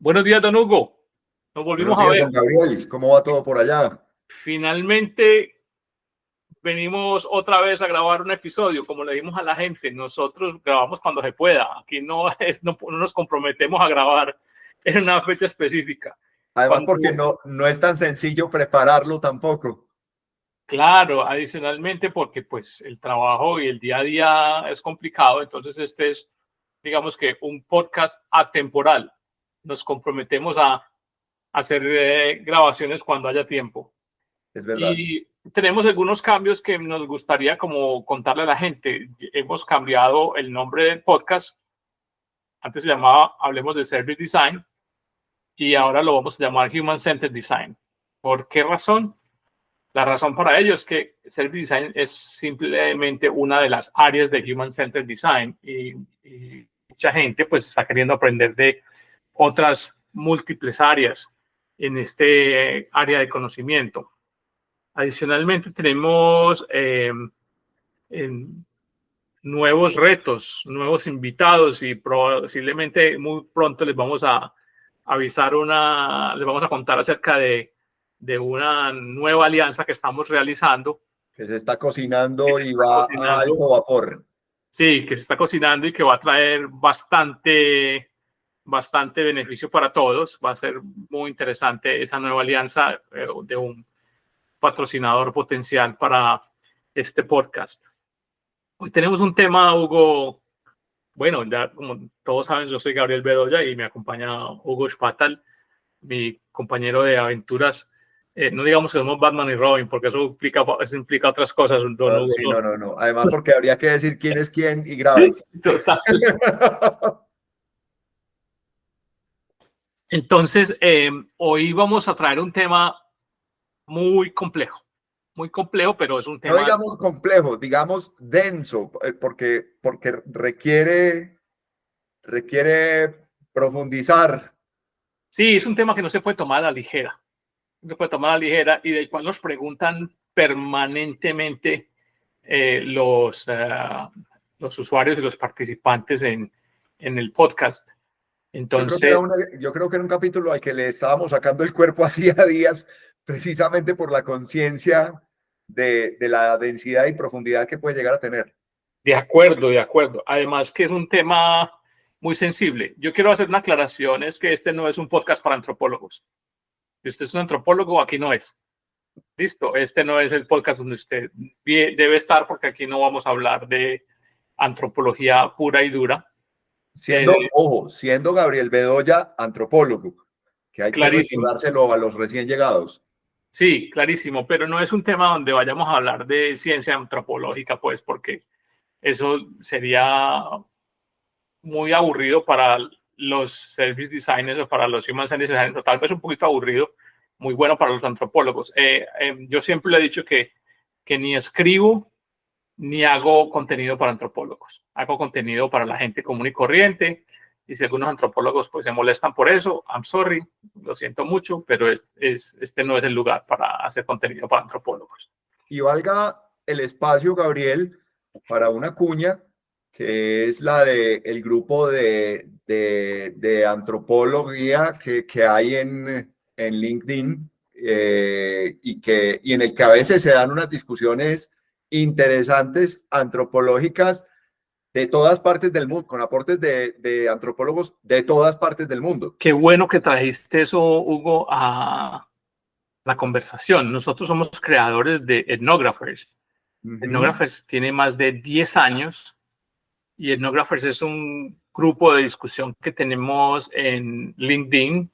Buenos días, don Hugo. Nos Buenos volvimos a días, ver. don Gabriel. ¿Cómo va todo por allá? Finalmente venimos otra vez a grabar un episodio. Como le dimos a la gente, nosotros grabamos cuando se pueda. Aquí no nos comprometemos a grabar en una fecha específica. Además, Cuando, porque no es tan sencillo prepararlo tampoco. claro, adicionalmente porque pues el trabajo y el día a día es complicado. Entonces este es, digamos que un podcast atemporal. Nos comprometemos a hacer grabaciones cuando haya tiempo. Es verdad. Y tenemos algunos cambios que nos gustaría como contarle a la gente. Hemos cambiado el nombre del podcast. Antes se llamaba Hablemos de Service Design y ahora lo vamos a llamar Human Centered Design. ¿Por qué razón? La razón para ello es que Service Design es simplemente una de las áreas de Human Centered Design y mucha gente pues está queriendo aprender de otras múltiples áreas en este área de conocimiento. Adicionalmente, tenemos nuevos retos, nuevos invitados y posiblemente muy pronto les vamos a avisar les vamos a contar acerca de una nueva alianza que estamos realizando. Que se está cocinando y va a alto vapor. Sí, que se está cocinando y que va a traer bastante beneficio para todos. Va a ser muy interesante esa nueva alianza de un patrocinador potencial para este podcast. Hoy tenemos un tema, Hugo. Bueno, ya como todos saben, yo soy Gabriel Bedoya y me acompaña Hugo Spatal, mi compañero de aventuras. No digamos que somos Batman y Robin, porque eso implica otras cosas, don Hugo. Sí, no. Además, porque habría que decir quién es quién y grave. Total. Entonces, hoy vamos a traer un tema muy complejo, pero es un tema. No digamos complejo, digamos denso, porque requiere profundizar. Sí, es un tema que no se puede tomar a la ligera. No se puede tomar a la ligera y del cual nos preguntan permanentemente los usuarios y los participantes en el podcast. Entonces, Yo creo que era un capítulo al que le estábamos sacando el cuerpo hacía días, precisamente por la conciencia de la densidad y profundidad que puede llegar a tener. de acuerdo, de acuerdo. Además que es un tema muy sensible. Yo quiero hacer una aclaración, es que este no es un podcast para antropólogos. Si usted es un antropólogo, aquí no es. Listo, este no es el podcast donde usted debe estar porque aquí no vamos a hablar de antropología pura y dura. Siendo Gabriel Bedoya antropólogo, que hay que Clarísimo. recordárselo a los recién llegados. Sí, clarísimo, pero no es un tema donde vayamos a hablar de ciencia antropológica, pues, porque eso sería muy aburrido para los service designers o para los human centered designers, o tal vez un poquito aburrido, muy bueno para los antropólogos. Yo siempre le he dicho que ni escribo ni hago contenido para antropólogos. Hago contenido para la gente común y corriente. Y si algunos antropólogos pues se molestan por eso, I'm sorry, lo siento mucho, pero este no es el lugar para hacer contenido para antropólogos. Y valga el espacio, Gabriel, para una cuña, que es la del grupo de antropología que hay en LinkedIn y en el que a veces se dan unas discusiones interesantes antropológicas de todas partes del mundo, con aportes de antropólogos de todas partes del mundo. Qué bueno que trajiste eso, Hugo, a la conversación. Nosotros somos creadores de Ethnographers. Ethnographers tiene más de 10 años y Ethnographers es un grupo de discusión que tenemos en LinkedIn,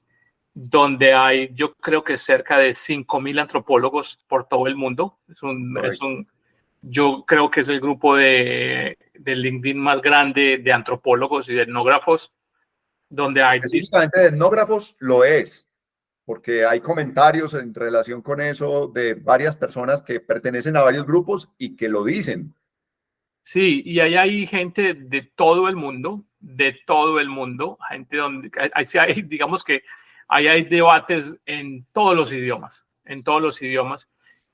donde hay, yo creo que cerca de 5,000 antropólogos por todo el mundo. Yo creo que es el grupo de LinkedIn más grande de antropólogos y de etnógrafos, donde hay... Específicamente de etnógrafos lo es, porque hay comentarios en relación con eso de varias personas que pertenecen a varios grupos y que lo dicen. Sí, y ahí hay gente de todo el mundo, gente donde digamos que ahí hay debates en todos los idiomas.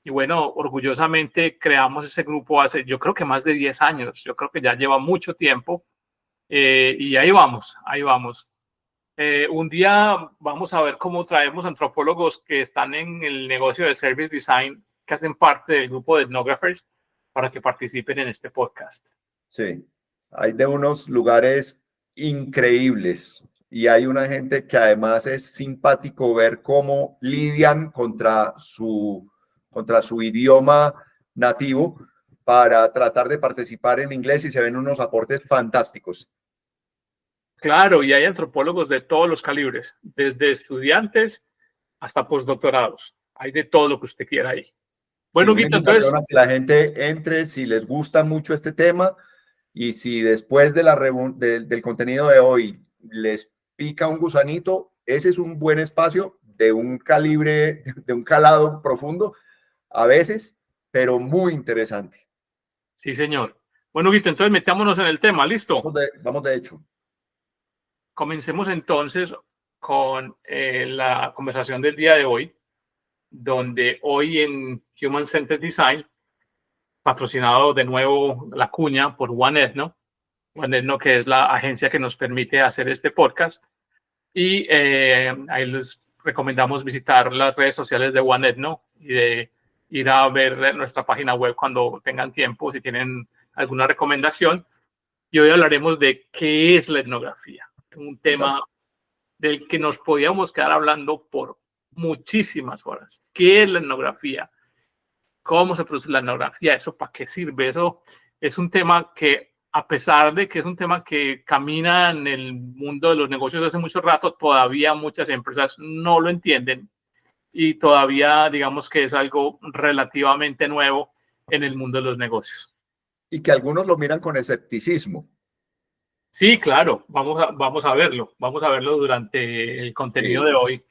Y bueno, orgullosamente creamos ese grupo hace, yo creo que más de 10 años, yo creo que ya lleva mucho tiempo y ahí vamos. Un día vamos a ver cómo traemos antropólogos que están en el negocio de service design, que hacen parte del grupo de Ethnographers, para que participen en este podcast. Sí, hay de unos lugares increíbles y hay una gente que además es simpático ver cómo lidian contra su idioma nativo para tratar de participar en inglés y se ven unos aportes fantásticos. Claro, y hay antropólogos de todos los calibres, desde estudiantes hasta postdoctorados. Hay de todo lo que usted quiera ahí. Sí, Bueno, una Guito, invitación entonces, a que la gente entre si les gusta mucho este tema y si después de del contenido de hoy les pica un gusanito, ese es un buen espacio de un calibre, de un calado profundo, a veces, pero muy interesante. sí, señor. Bueno, Guito, entonces metámonos en el tema, ¿listo? Vamos de hecho. Comencemos entonces con la conversación del día de hoy, donde hoy en Human Centered Design, patrocinado de nuevo la cuña por OneEthno, OneEthno que es la agencia que nos permite hacer este podcast, y ahí les recomendamos visitar las redes sociales de OneEthno y de ir a ver nuestra página web cuando tengan tiempo, si tienen alguna recomendación. Y hoy hablaremos de qué es la etnografía, un tema Fantástico. del que nos podíamos quedar hablando por muchísimas horas. ¿Qué es la etnografía? ¿Cómo se produce la etnografía? ¿Eso para qué sirve? Eso es un tema que, a pesar de que es un tema que camina en el mundo de los negocios desde hace mucho rato, todavía muchas empresas no lo entienden y todavía digamos que es algo relativamente nuevo en el mundo de los negocios. Y que algunos lo miran con escepticismo. Sí, claro, vamos a verlo durante el contenido Sí, de hoy,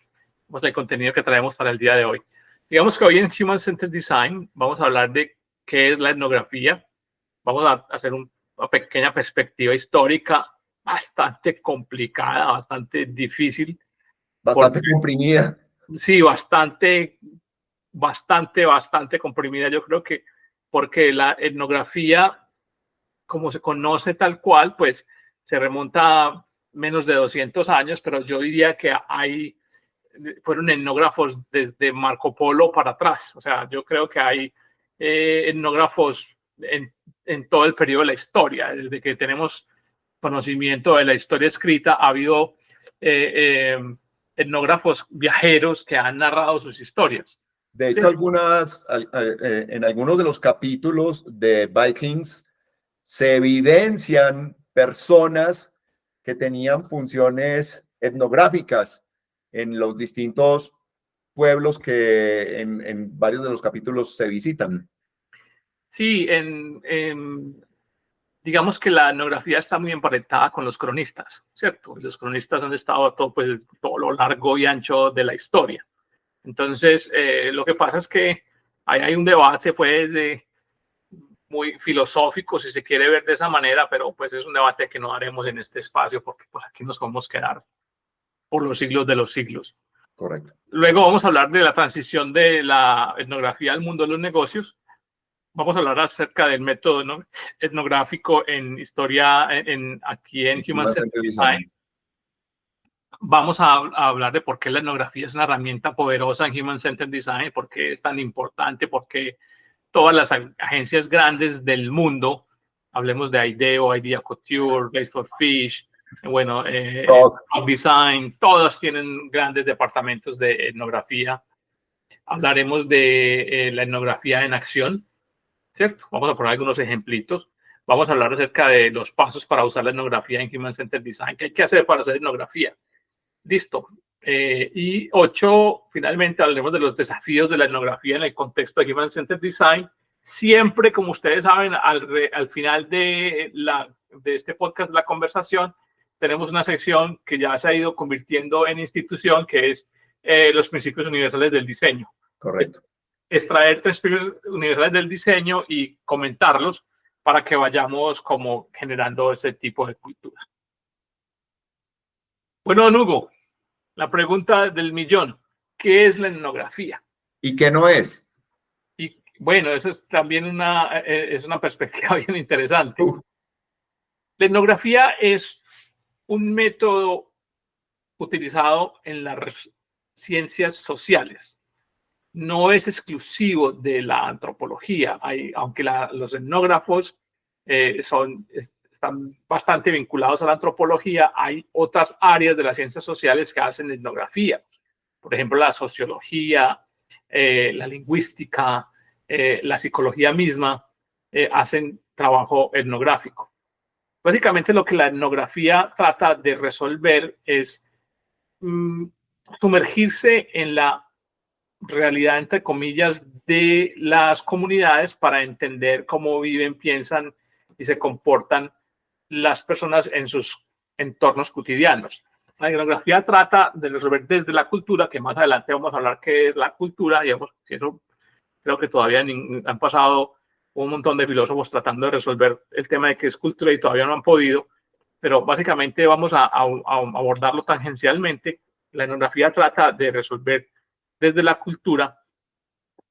el contenido que traemos para el día de hoy. Digamos que hoy en Human Centered Design vamos a hablar de qué es la etnografía, vamos a hacer una pequeña perspectiva histórica bastante complicada, bastante difícil, bastante porque comprimida. sí, bastante comprimida, yo creo que porque la etnografía, como se conoce tal cual, pues se remonta a menos de 200 años, pero yo diría que fueron etnógrafos desde Marco Polo para atrás. O sea, yo creo que hay etnógrafos en todo el periodo de la historia. Desde que tenemos conocimiento de la historia escrita, ha habido etnógrafos viajeros que han narrado sus historias. De hecho, en algunos de los capítulos de Vikings se evidencian personas que tenían funciones etnográficas en los distintos pueblos que en varios de los capítulos se visitan. Sí, digamos que la etnografía está muy emparentada con los cronistas, ¿cierto? Los cronistas han estado todo lo largo y ancho de la historia. Entonces, lo que pasa es que hay un debate pues, muy filosófico, si se quiere ver de esa manera, pero pues es un debate que no haremos en este espacio porque pues, aquí nos podemos quedar por los siglos de los siglos. Correcto. Luego vamos a hablar de la transición de la etnografía al mundo de los negocios. Vamos a hablar acerca del método, ¿no?, etnográfico en historia, aquí en Human Centered Design. Vamos a hablar de por qué la etnografía es una herramienta poderosa en Human Centered Design, por qué es tan importante, por qué todas las agencias grandes del mundo, hablemos de IDEO, Idea Couture, Place for Fish, bueno, Rock Design, todas tienen grandes departamentos de etnografía. Hablaremos de la etnografía en acción, ¿cierto? Vamos a poner algunos ejemplitos. Vamos a hablar acerca de los pasos para usar la etnografía en Human Centered Design. ¿Qué hay que hacer para hacer etnografía? Listo. Y 8, finalmente hablaremos de los desafíos de la etnografía en el contexto de Human Centered Design. Siempre, como ustedes saben, al final de este podcast, la conversación, tenemos una sección que ya se ha ido convirtiendo en institución, que es los principios universales del diseño. Correcto. Extraer principios universales del diseño y comentarlos para que vayamos como generando ese tipo de cultura. Bueno, don Hugo, la pregunta del millón, ¿qué es la etnografía? ¿Y qué no es? Y bueno, eso es también es una perspectiva bien interesante. La etnografía es un método utilizado en las ciencias sociales. No es exclusivo de la antropología. Aunque los etnógrafos están bastante vinculados a la antropología, hay otras áreas de las ciencias sociales que hacen etnografía. Por ejemplo, la sociología, la lingüística, la psicología misma, hacen trabajo etnográfico. Básicamente lo que la etnografía trata de resolver es sumergirse en la realidad, entre comillas, de las comunidades para entender cómo viven, piensan y se comportan las personas en sus entornos cotidianos. La etnografía trata de resolver desde la cultura, que más adelante vamos a hablar qué es la cultura, digamos, que eso creo que todavía han pasado un montón de filósofos tratando de resolver el tema de qué es cultura y todavía no han podido, pero básicamente vamos a abordarlo tangencialmente. La etnografía trata de resolver desde la cultura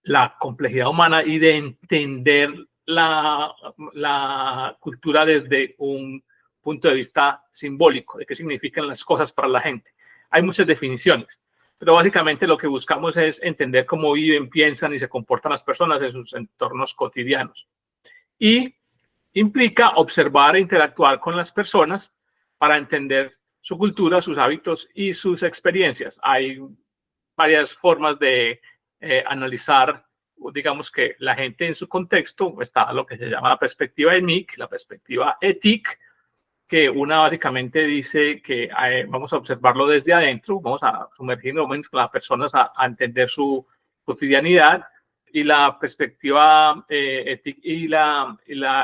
la complejidad humana y de entender la cultura desde un punto de vista simbólico, de qué significan las cosas para la gente. Hay muchas definiciones, pero básicamente lo que buscamos es entender cómo viven, piensan y se comportan las personas en sus entornos cotidianos. Y implica observar e interactuar con las personas para entender su cultura, sus hábitos y sus experiencias. Hay varias formas de analizar, digamos, que la gente en su contexto. Está lo que se llama la perspectiva ENIC, la perspectiva ETIC, que una básicamente dice que vamos a observarlo desde adentro, vamos a sumergirnos con las personas a entender su cotidianidad, y la perspectiva ETIC y la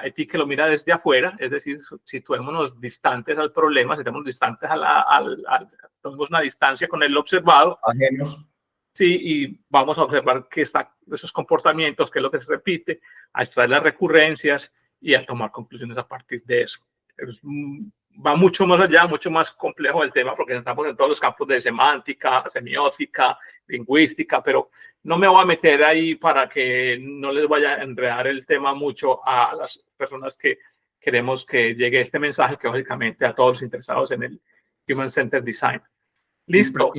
ETIC que lo mira desde afuera, es decir, situémonos distantes al problema, situémonos distantes tomemos una distancia con el observado. Ajenos. Sí, y vamos a observar qué está, esos comportamientos, qué es lo que se repite, a extraer las recurrencias y a tomar conclusiones a partir de eso. Va mucho más allá, mucho más complejo el tema, porque estamos en todos los campos de semántica, semiótica, lingüística, pero no me voy a meter ahí para que no les vaya a enredar el tema mucho a las personas que queremos que llegue este mensaje, que básicamente a todos los interesados en el Human Centered Design. Listo.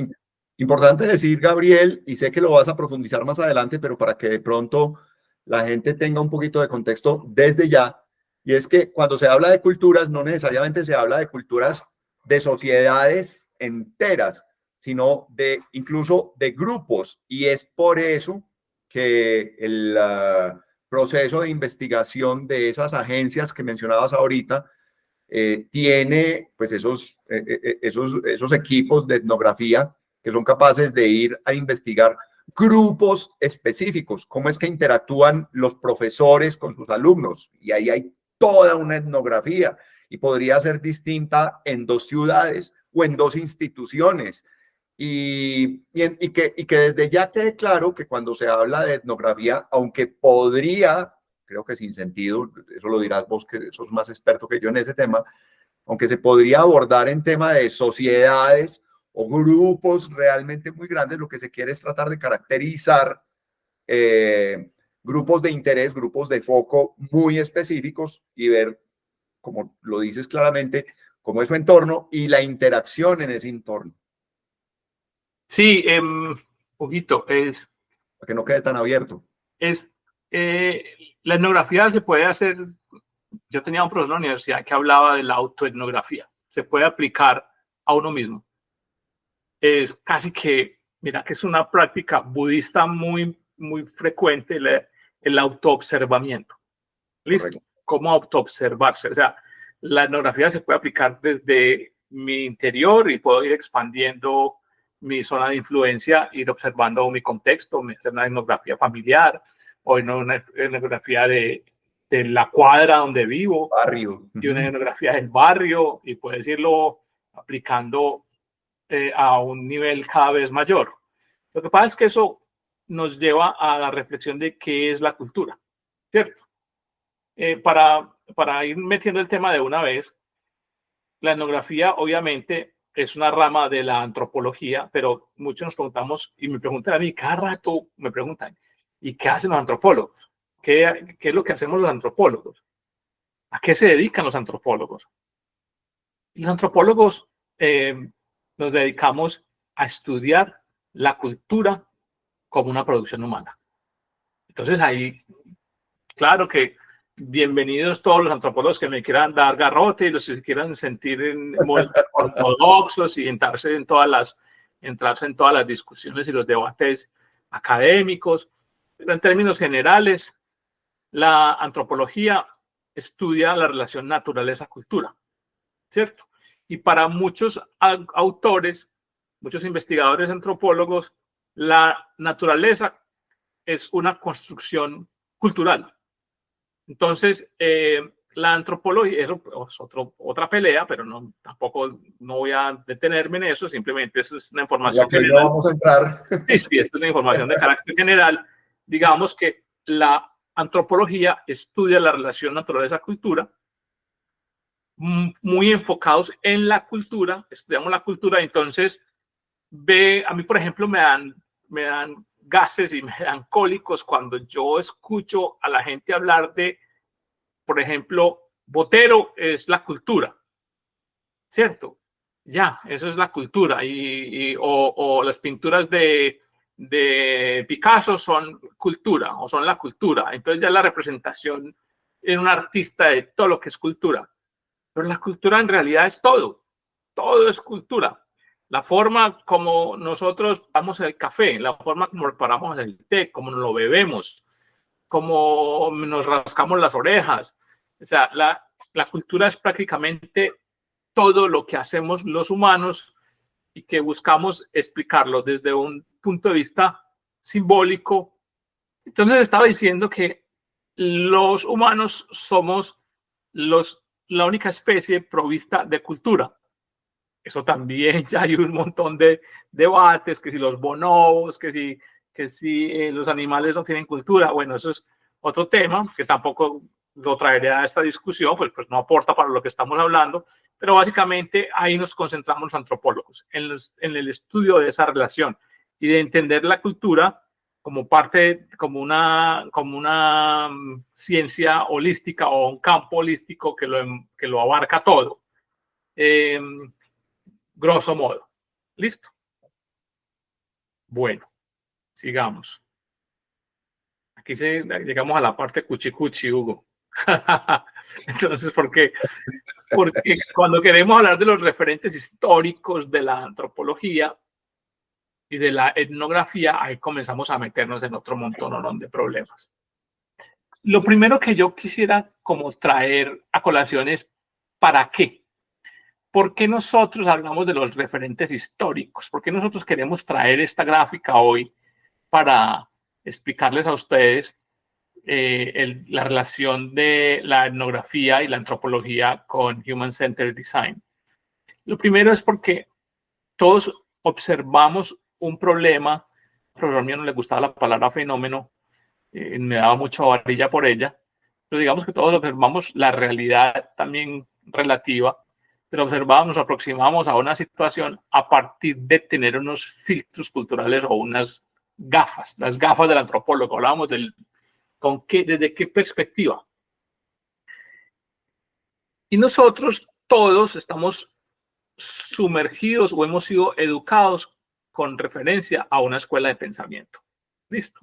Importante decir, Gabriel, y sé que lo vas a profundizar más adelante, pero para que de pronto la gente tenga un poquito de contexto desde ya, y es que cuando se habla de culturas, no necesariamente se habla de culturas de sociedades enteras, sino de incluso de grupos, y es por eso que el proceso de investigación de esas agencias que mencionabas ahorita tiene pues esos equipos de etnografía que son capaces de ir a investigar grupos específicos, cómo es que interactúan los profesores con sus alumnos, y ahí hay toda una etnografía, y podría ser distinta en 2 ciudades o en 2 instituciones, y que desde ya quede claro que cuando se habla de etnografía, aunque podría, creo que sin sentido, eso lo dirás vos que sos más experto que yo en ese tema, aunque se podría abordar en tema de sociedades o grupos realmente muy grandes, lo que se quiere es tratar de caracterizar grupos de interés, grupos de foco muy específicos, y ver, como lo dices claramente, cómo es su entorno y la interacción en ese entorno. Sí, poquito, para que no quede tan abierto. La etnografía se puede hacer. Yo tenía un profesor en la universidad que hablaba de la autoetnografía. Se puede aplicar a uno mismo. Es casi que, mira, que es una práctica budista muy, muy frecuente, el autoobservamiento. ¿Listo? Correcto. ¿Cómo autoobservarse? O sea, la etnografía se puede aplicar desde mi interior y puedo ir expandiendo mi zona de influencia, ir observando mi contexto, hacer una etnografía familiar o una etnografía de la cuadra donde vivo, barrio. Y una etnografía del barrio, y puedes irlo aplicando a un nivel cada vez mayor. Lo que pasa es que eso nos lleva a la reflexión de qué es la cultura, ¿cierto? Para ir metiendo el tema de una vez, la etnografía obviamente es una rama de la antropología, pero muchos nos preguntamos, y me preguntan a mí, cada rato me preguntan, ¿y qué hacen los antropólogos? ¿Qué es lo que hacemos los antropólogos? ¿A qué se dedican los antropólogos? Los antropólogos nos dedicamos a estudiar la cultura como una producción humana. Entonces ahí, claro que bienvenidos todos los antropólogos que me quieran dar garrote y los que se quieran sentir muy ortodoxos y entrarse en todas las discusiones y los debates académicos. Pero en términos generales, la antropología estudia la relación naturaleza-cultura, ¿cierto? Y para muchos autores, muchos investigadores antropólogos, la naturaleza es una construcción cultural. Entonces, la antropología, eso es otra pelea, pero tampoco no voy a detenerme en eso, simplemente eso es una información general. No vamos a entrar. Sí, esto es una información de carácter general. Digamos que la antropología estudia la relación naturaleza-cultura, muy enfocados en la cultura, estudiamos la cultura, entonces a mí, por ejemplo, me dan gases y me dan cólicos cuando yo escucho a la gente hablar de, por ejemplo, Botero es la cultura, ¿cierto? Ya, eso es la cultura. O las pinturas de Picasso son cultura o son la cultura. Entonces ya la representación en un artista de todo lo que es cultura. Pero la cultura en realidad es todo. Todo es cultura. La forma como nosotros damos el café, la forma como preparamos el té, como nos lo bebemos, como nos rascamos las orejas. O sea, la cultura es prácticamente todo lo que hacemos los humanos y que buscamos explicarlo desde un punto de vista simbólico. Entonces estaba diciendo que los humanos somos la única especie provista de cultura. Eso también ya hay un montón de debates, que si los bonobos, que si los animales no tienen cultura. Bueno, eso es otro tema que tampoco lo traeré a esta discusión, pues no aporta para lo que estamos hablando, pero básicamente ahí nos concentramos los antropólogos, en el estudio de esa relación y de entender la cultura como parte, como una ciencia holística o un campo holístico que lo abarca todo. Grosso modo. ¿Listo? Bueno, sigamos. Aquí llegamos a la parte cuchicuchi, Hugo. Entonces, porque cuando queremos hablar de los referentes históricos de la antropología y de la etnografía, ahí comenzamos a meternos en otro montón de problemas. Lo primero que yo quisiera como traer a colación es ¿para qué? ¿Por qué nosotros hablamos de los referentes históricos? ¿Por qué nosotros queremos traer esta gráfica hoy para explicarles a ustedes la relación de la etnografía y la antropología con Human Centered Design? Lo primero es porque todos observamos un problema. Pero a mí no le gustaba la palabra fenómeno, me daba mucha varilla por ella, pero digamos que todos observamos la realidad también relativa, pero observamos, nos aproximamos a una situación a partir de tener unos filtros culturales o unas gafas, las gafas del antropólogo. Hablábamos desde qué perspectiva. Y nosotros todos estamos sumergidos o hemos sido educados con referencia a una escuela de pensamiento. Listo.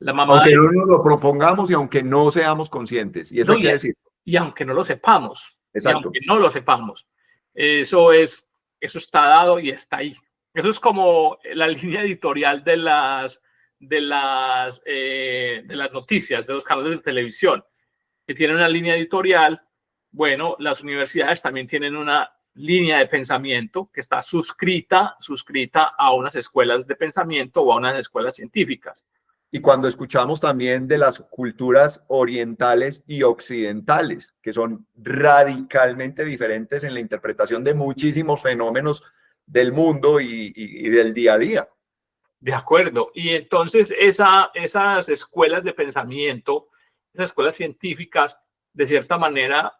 Aunque no nos lo propongamos y aunque no seamos conscientes. Y eso hay que decir. Y aunque no lo sepamos. Exacto. Y aunque no lo sepamos. Eso está dado y está ahí. Eso es como la línea editorial de las noticias, de los canales de televisión, que tienen una línea editorial. Bueno, las universidades también tienen una línea de pensamiento que está suscrita a unas escuelas de pensamiento o a unas escuelas científicas. Y cuando escuchamos también de las culturas orientales y occidentales, que son radicalmente diferentes en la interpretación de muchísimos fenómenos del mundo y del día a día. De acuerdo. Y entonces esas escuelas de pensamiento, esas escuelas científicas, de cierta manera,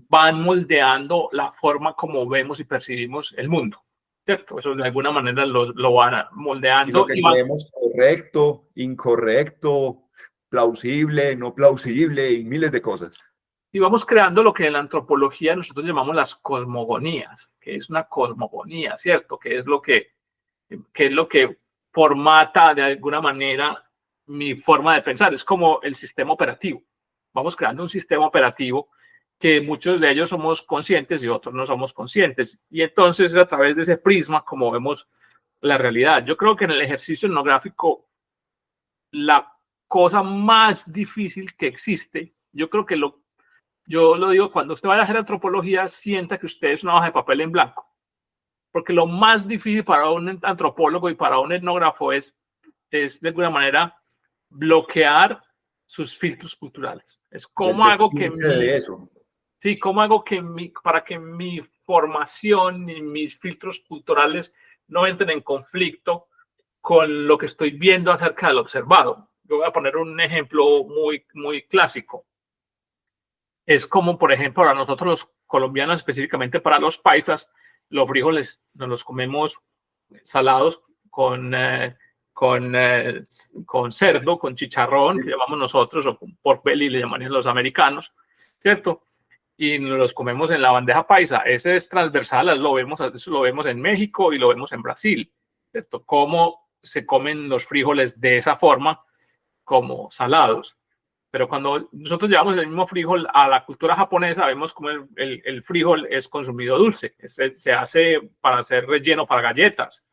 van moldeando la forma como vemos y percibimos el mundo. ¿Cierto? Eso de alguna manera lo van moldeando. Y lo que creemos correcto, incorrecto, plausible, no plausible y miles de cosas. y vamos creando lo que en la antropología nosotros llamamos las cosmogonías, que es una cosmogonía, ¿cierto? Que es lo que formata de alguna manera mi forma de pensar. Es como el sistema operativo. Vamos creando un sistema operativo que muchos de ellos somos conscientes y otros no somos conscientes. Y entonces es a través de ese prisma como vemos la realidad. Yo creo que en el ejercicio etnográfico la cosa más difícil que existe, yo creo que yo lo digo, cuando usted vaya a hacer antropología, sienta que usted es una hoja de papel en blanco. Porque lo más difícil para un antropólogo y para un etnógrafo es de alguna manera bloquear sus filtros culturales. Es cómo hago que sí, cómo hago para que mi formación y mis filtros culturales no entren en conflicto con lo que estoy viendo acerca del observado. Yo voy a poner un ejemplo muy, muy clásico. Es como, por ejemplo, para nosotros los colombianos, específicamente para los paisas, los frijoles nos los comemos salados con cerdo, con chicharrón, que llamamos nosotros, o con pork belly, le llamarían los americanos, ¿cierto? Y nos los comemos en la bandeja paisa. Ese es transversal, eso lo vemos en México y lo vemos en Brasil, ¿cierto? Cómo se comen los frijoles de esa forma, como salados. Pero cuando nosotros llevamos el mismo frijol a la cultura japonesa, vemos como el frijol es consumido dulce. Se hace para hacer relleno para galletas,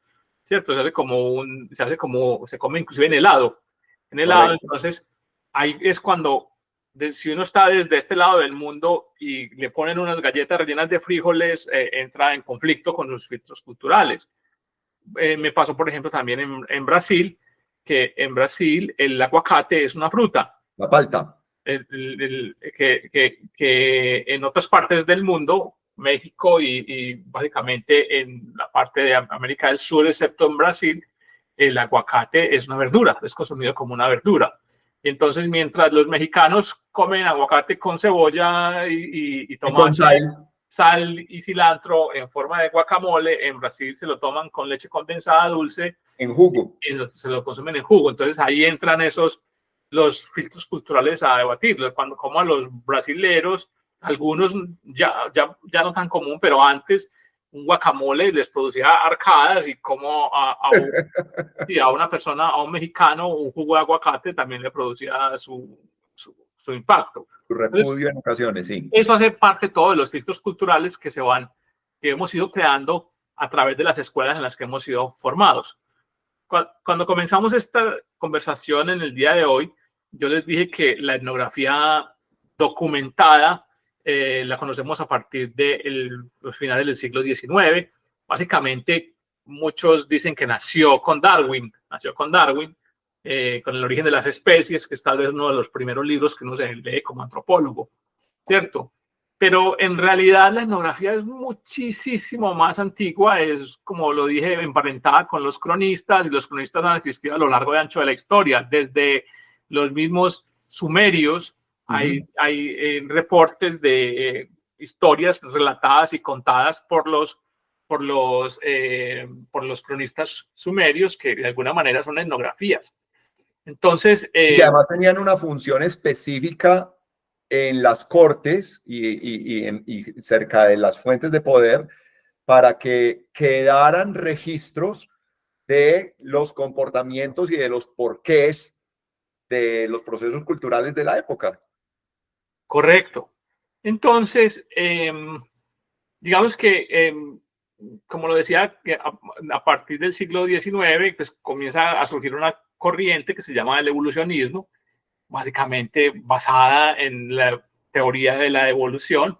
¿cierto? Se come inclusive en helado. En helado, entonces, ahí es cuando, si uno está desde este lado del mundo y le ponen unas galletas rellenas de frijoles, entra en conflicto con sus filtros culturales. Me pasó, por ejemplo, también en Brasil, que en Brasil el aguacate es una fruta. La palta. Que en otras partes del mundo, México y básicamente en la parte de América del Sur, excepto en Brasil, el aguacate es una verdura, es consumido como una verdura. Entonces, mientras los mexicanos comen aguacate con cebolla y tomate, con sal y cilantro en forma de guacamole, en Brasil se lo toman con leche condensada dulce. En jugo. Y se lo consumen en jugo. Entonces, ahí entran los filtros culturales a debatirlos. Cuando como a los brasileros, algunos ya no tan común, pero antes un guacamole les producía arcadas y como a una persona, a un mexicano, un jugo de aguacate también le producía su impacto. Su repudio. Entonces, en ocasiones, sí. Eso hace parte todo de los filtros culturales que hemos ido creando a través de las escuelas en las que hemos sido formados. Cuando comenzamos esta conversación en el día de hoy, yo les dije que la etnografía documentada la conocemos a partir de los finales del siglo XIX. Básicamente, muchos dicen que nació con Darwin, con el origen de las especies, que es tal vez uno de los primeros libros que uno se lee como antropólogo, ¿cierto? Pero en realidad la etnografía es muchísimo más antigua, es, como lo dije, emparentada con los cronistas, y los cronistas han existido a lo largo y ancho de la historia. Desde los mismos sumerios hay reportes de historias relatadas y contadas por los cronistas sumerios, que de alguna manera son etnografías. Entonces, y además tenían una función específica en las cortes y cerca de las fuentes de poder, para que quedaran registros de los comportamientos y de los porqués de los procesos culturales de la época. Correcto. Entonces, digamos que, como lo decía, que a partir del siglo XIX, pues comienza a surgir una corriente que se llama el evolucionismo, básicamente basada en la teoría de la evolución,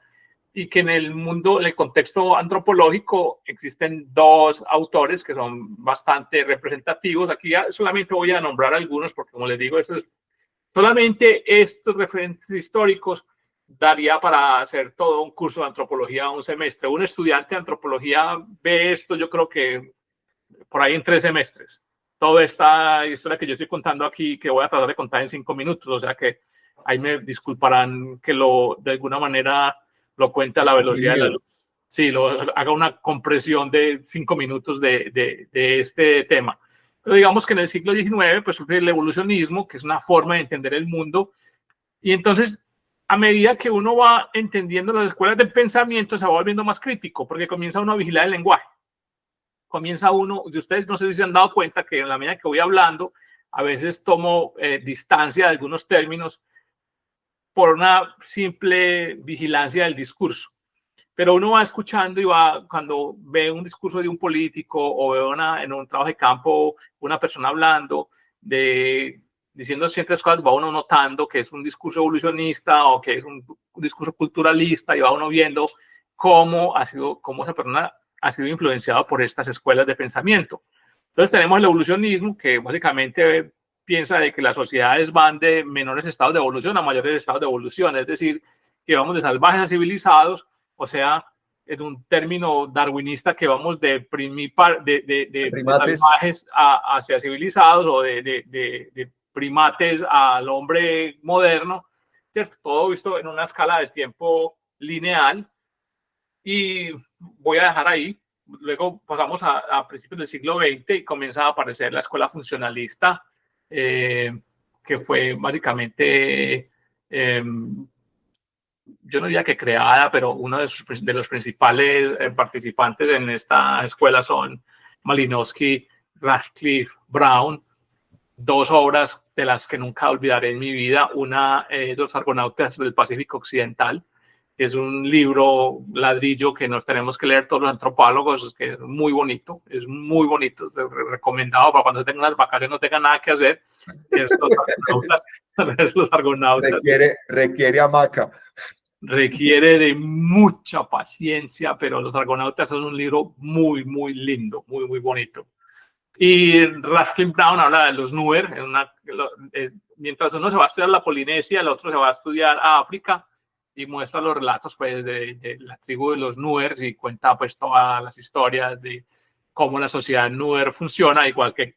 y que en el contexto antropológico, existen dos autores que son bastante representativos. Aquí solamente voy a nombrar algunos, porque como les digo, solamente estos referentes históricos daría para hacer todo un curso de antropología, un semestre. Un estudiante de antropología ve esto, yo creo que por ahí en 3 semestres. Toda esta historia que yo estoy contando aquí, que voy a tratar de contar en 5 minutos, o sea que ahí me disculparán que de alguna manera lo cuente a la velocidad de la luz. Sí, haga una compresión de 5 minutos de este tema. Pero digamos que en el siglo XIX pues surge el evolucionismo, que es una forma de entender el mundo, y entonces a medida que uno va entendiendo las escuelas del pensamiento, se va volviendo más crítico, porque comienza uno a vigilar el lenguaje. Comienza uno, de ustedes no sé si se han dado cuenta que en la medida que voy hablando, a veces tomo distancia de algunos términos por una simple vigilancia del discurso. Pero uno va escuchando y va, cuando ve un discurso de un político o ve en un trabajo de campo una persona hablando, diciendo ciertas cosas, va uno notando que es un discurso evolucionista o que es un discurso culturalista, y va uno viendo cómo esa persona ha sido influenciada por estas escuelas de pensamiento. Entonces tenemos el evolucionismo, que básicamente piensa de que las sociedades van de menores estados de evolución a mayores estados de evolución, es decir, que vamos de salvajes a civilizados, o sea, en un término darwinista, que vamos de salvajes hacia civilizados, o de primates al hombre moderno, ¿cierto? Todo visto en una escala de tiempo lineal. Y voy a dejar ahí. Luego pasamos a principios del siglo XX y comienza a aparecer la escuela funcionalista, que fue básicamente, yo no diría que creada, pero uno de los principales participantes en esta escuela son Malinowski, Radcliffe, Brown, dos obras de las que nunca olvidaré en mi vida. Una, Los Argonautas del Pacífico Occidental, que es un libro ladrillo que nos tenemos que leer todos los antropólogos, que es muy bonito, es recomendado para cuando tengan las vacaciones, no tengan nada que hacer. Los Argonautas. Requiere hamaca. Requiere de mucha paciencia, pero Los Argonautas es un libro muy, muy lindo, muy, muy bonito. Y Radcliffe Brown habla de los Nuer. Mientras uno se va a estudiar la Polinesia, el otro se va a estudiar a África, y muestra los relatos, pues, de la tribu de los Nuers, y cuenta, pues, todas las historias de cómo la sociedad Nuer funciona, igual que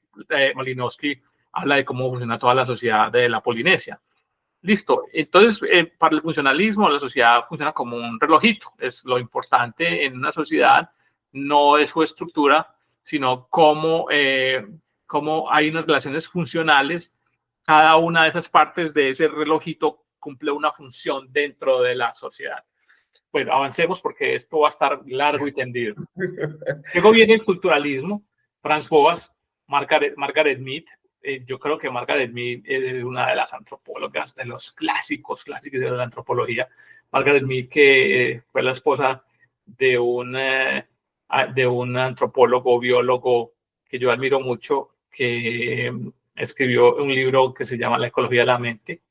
Malinowski habla de cómo funciona toda la sociedad de la Polinesia. Listo. Entonces, para el funcionalismo, la sociedad funciona como un relojito. Es lo importante en una sociedad, no es su estructura, sino cómo hay unas relaciones funcionales. Cada una de esas partes de ese relojito cumple una función dentro de la sociedad. Bueno, avancemos porque esto va a estar largo y tendido. Luego viene el culturalismo, Franz Boas, Margaret Mead. Yo creo que Margaret Mead es una de las antropólogas, de los clásicos de la antropología. Margaret Mead, que fue la esposa de un antropólogo, biólogo que yo admiro mucho, que escribió un libro que se llama La ecología de la mente.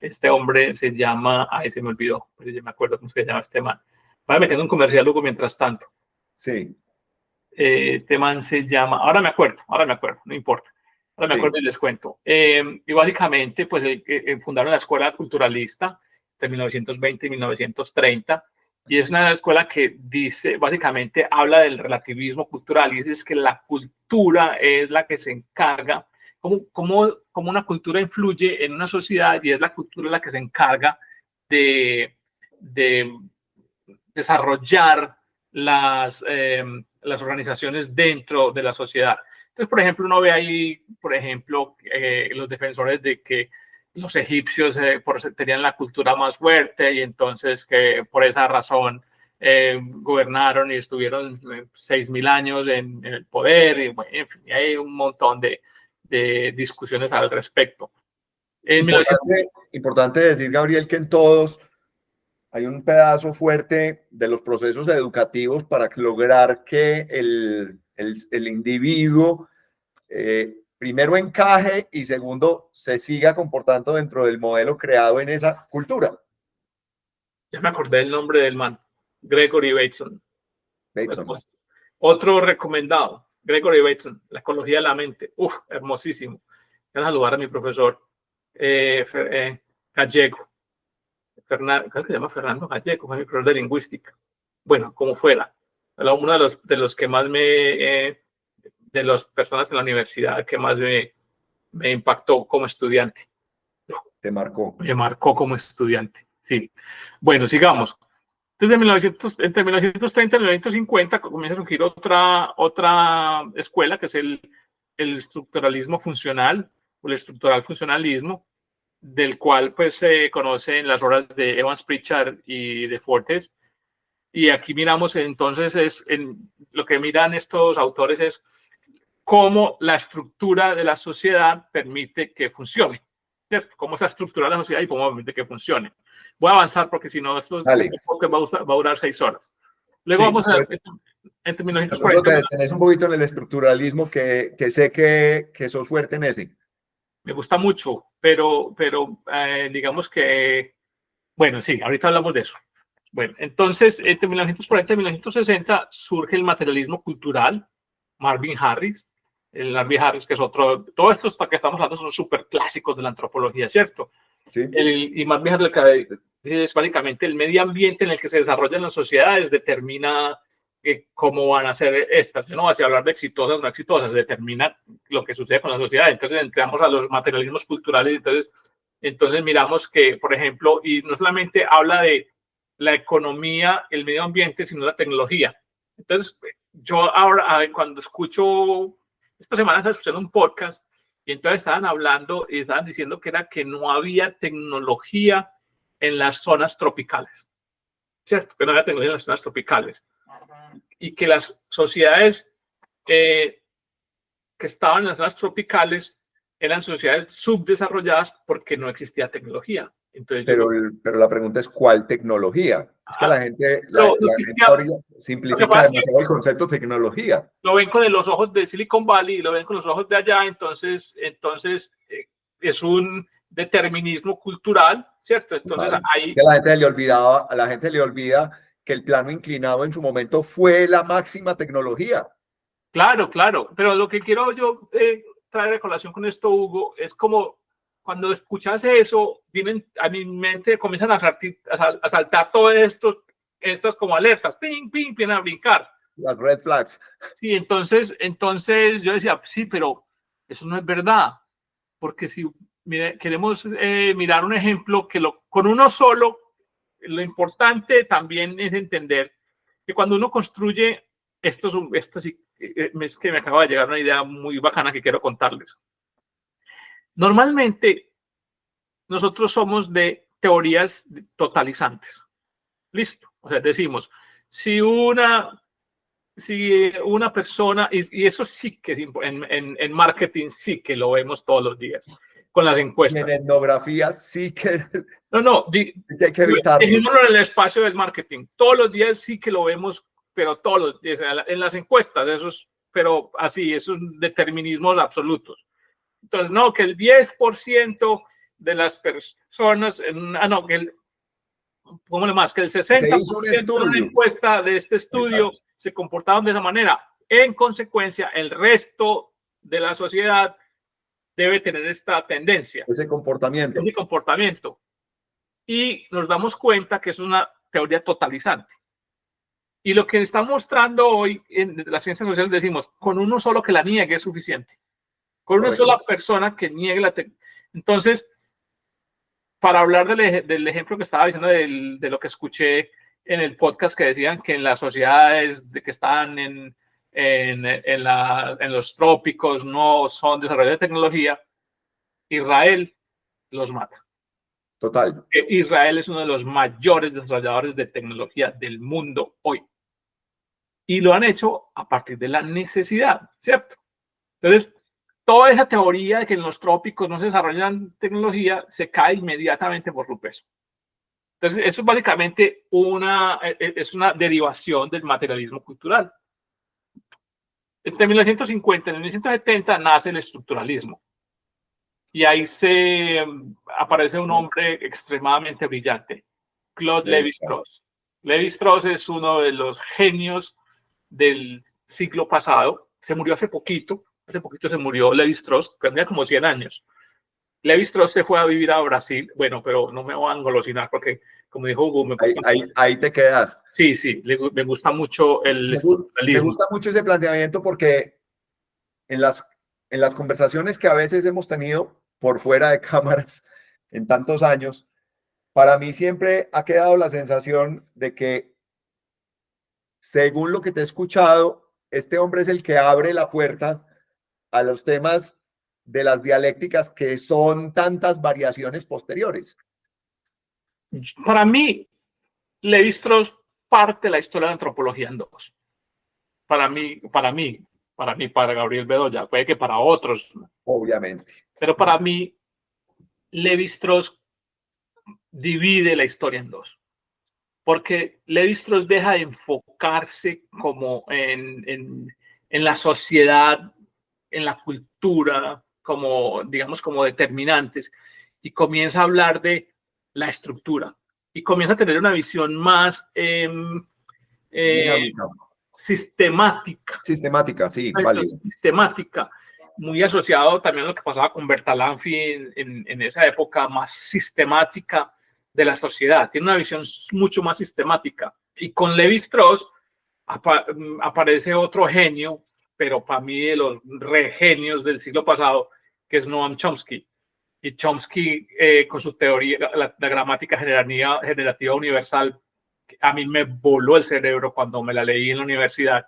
Este hombre se llama, se me olvidó, pero ya me acuerdo cómo se llama este man. Voy metiendo un comercial luego mientras tanto. Sí. Este man se llama, ahora me acuerdo, no importa. Ahora me acuerdo y les cuento. Y básicamente, pues, fundaron la Escuela Culturalista de 1920 y 1930. Y es una escuela que dice, básicamente, habla del relativismo cultural, y dice que la cultura es la que se encarga, como una cultura influye en una sociedad, y es la cultura la que se encarga de desarrollar las organizaciones dentro de la sociedad. Entonces, por ejemplo, uno ve ahí, por ejemplo, los defensores de que los egipcios tenían la cultura más fuerte, y entonces que por esa razón gobernaron y estuvieron 6.000 años en el poder, y bueno, en fin, hay un montón de discusiones al respecto. Importante decir, Gabriel, que en todos hay un pedazo fuerte de los procesos educativos para lograr que el individuo primero encaje y segundo se siga comportando dentro del modelo creado en esa cultura. Ya me acordé del nombre del man, Gregory Bateson. Otro recomendado, Gregory Bateson, La ecología de la mente. Uf, hermosísimo. Voy a saludar a mi profesor Gallego. Creo que se llama Fernando Gallego, fue mi profesor de lingüística. Bueno, como fuera, uno de los que más de las personas en la universidad que más me impactó como estudiante. Te marcó. Me marcó como estudiante, sí. Bueno, sigamos. Entonces, entre 1930 y 1950 comienza a surgir otra escuela, que es el estructuralismo funcional, o el estructural funcionalismo, del cual pues se conocen las obras de Evans Pritchard y de Fortes. Y aquí miramos entonces, lo que miran estos autores es cómo la estructura de la sociedad permite que funcione, ¿cierto? Cómo esa estructura de la sociedad y cómo permite que funcione. Voy a avanzar porque si no, esto va a durar 6 horas. Luego Sí, vamos a ver, en 1940. Tenés un poquito en el estructuralismo que sé que sos fuerte en ese. Me gusta mucho, pero digamos que, bueno, sí, ahorita hablamos de eso. Bueno, entonces, entre 1940 y 1960 surge el materialismo cultural, Marvin Harris, que es otro, todos estos que estamos hablando son súper clásicos de la antropología, ¿cierto? Sí. Y Marvin Harris es básicamente el medio ambiente en el que se desarrollan las sociedades determina cómo van a ser estas. Yo no voy a hablar de exitosas o no exitosas, determina lo que sucede con la sociedad. Entonces entramos a los materialismos culturales, entonces miramos que, por ejemplo, y no solamente habla de la economía, el medio ambiente, sino la tecnología. Entonces, yo ahora, cuando escucho, esta semana estaba escuchando un podcast y entonces estaban hablando y estaban diciendo que era que no había tecnología en las zonas tropicales, ¿cierto? Que no había tecnología en las zonas tropicales y que las sociedades que estaban en las zonas tropicales eran sociedades subdesarrolladas porque no existía tecnología. Entonces pero la pregunta es, ¿cuál tecnología? Es que la gente ahorita simplifica demasiado el concepto de tecnología. Lo ven con los ojos de Silicon Valley y lo ven con los ojos de allá, entonces es un determinismo cultural, ¿cierto? Entonces ahí... A la gente le olvida que el plano inclinado en su momento fue la máxima tecnología. Claro, claro, pero lo que quiero yo traer a colación con esto, Hugo, es como cuando escuchas eso, vienen a mi mente, comienzan a saltar todos estas como alertas, ping, ping, vienen a brincar. Las red flags. Sí, entonces yo decía, sí, pero eso no es verdad, porque si queremos mirar un ejemplo con uno solo, lo importante también es entender que cuando uno construye, es que me acaba de llegar una idea muy bacana que quiero contarles. Normalmente, nosotros somos de teorías totalizantes. Listo. O sea, decimos, si una persona, y eso sí que en marketing sí que lo vemos todos los días, con las encuestas. En etnografía sí que... No, hay que evitarlo. Dejémoslo en el espacio del marketing. Todos los días sí que lo vemos, pero todos los días, en las encuestas, pero así, esos determinismos absolutos. Entonces, no, que el 10% de las personas, póngale más, que el 60% de una encuesta de este estudio se comportaron de esa manera. En consecuencia, el resto de la sociedad debe tener esta tendencia. Ese comportamiento. Y nos damos cuenta que es una teoría totalizante. Y lo que está mostrando hoy en las ciencias sociales, decimos, con uno solo que la niegue es suficiente. Con una sola persona que niegue la Entonces, para hablar del ejemplo que estaba diciendo de lo que escuché en el podcast, que decían que en las sociedades que están en los trópicos no son desarrollo de tecnología, Israel los mata. Total. Israel es uno de los mayores desarrolladores de tecnología del mundo hoy. Y lo han hecho a partir de la necesidad, ¿cierto? Entonces, toda esa teoría de que en los trópicos no se desarrollan tecnología se cae inmediatamente por su peso. Entonces, eso es básicamente una derivación del materialismo cultural. Entre 1950 y 1970 nace el estructuralismo. Y ahí aparece un hombre extremadamente brillante, Claude Lévi-Strauss. Lévi-Strauss es uno de los genios del siglo pasado. Se murió hace poquito se murió Lévi-Strauss, tenía como 100 años. Lévi-Strauss se fue a vivir a Brasil, bueno, pero no me voy a engolosinar porque, como dijo Hugo, ahí te quedas. Sí, me gusta mucho el estructuralismo. Me gusta mucho ese planteamiento porque en las conversaciones que a veces hemos tenido por fuera de cámaras en tantos años, para mí siempre ha quedado la sensación de que, según lo que te he escuchado, este hombre es el que abre la puerta a los temas de las dialécticas que son tantas variaciones posteriores? Para mí, Lévi-Strauss parte la historia de la antropología en dos. Para Gabriel Bedoya, puede que para otros, obviamente. Pero para mí, Lévi-Strauss divide la historia en dos. Porque Lévi-Strauss deja de enfocarse como en la sociedad, en la cultura, como, digamos, como determinantes, y comienza a hablar de la estructura, y comienza a tener una visión más sistemática. Sistemática, sí, vale. Sistemática, muy asociado también a lo que pasaba con Bertalanffy en esa época, más sistemática de la sociedad. Tiene una visión mucho más sistemática. Y con Lévi-Strauss aparece otro genio, pero para mí de los regenios del siglo pasado, que es Noam Chomsky. Y Chomsky, con su teoría, la gramática generativa universal, a mí me voló el cerebro cuando me la leí en la universidad,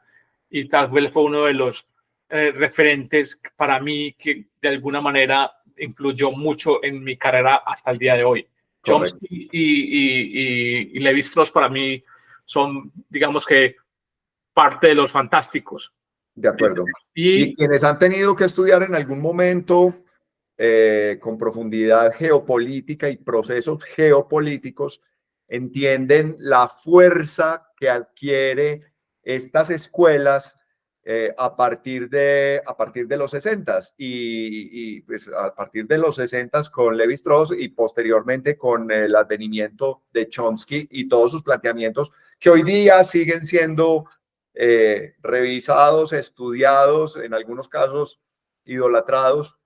y tal vez fue uno de los referentes para mí que de alguna manera influyó mucho en mi carrera hasta el día de hoy. Correcto. Chomsky y Lévi-Strauss para mí son, digamos que, parte de los fantásticos. De acuerdo. Y quienes han tenido que estudiar en algún momento con profundidad geopolítica y procesos geopolíticos, entienden la fuerza que adquiere estas escuelas a partir de los 60s y pues a partir de los 60s con Lévi-Strauss y posteriormente con el advenimiento de Chomsky y todos sus planteamientos que hoy día siguen siendo revisados, estudiados, en algunos casos idolatrados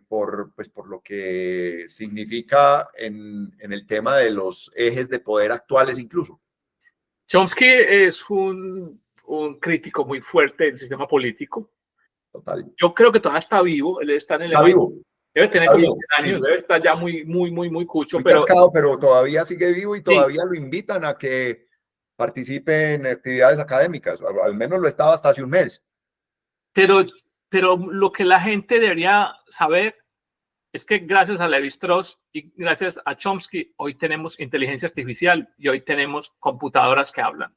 por lo que significa en el tema de los ejes de poder actuales incluso. Chomsky es un crítico muy fuerte del sistema político. Total. Yo creo que todavía está vivo, él está en el vivo. Debe tener como 100 años, debe estar ya muy cucho. Pero todavía sigue vivo y todavía sí lo invitan a que participe en actividades académicas, al menos lo estaba hasta hace un mes. Pero lo que la gente debería saber es que gracias a Lévi-Strauss y gracias a Chomsky, hoy tenemos inteligencia artificial y hoy tenemos computadoras que hablan.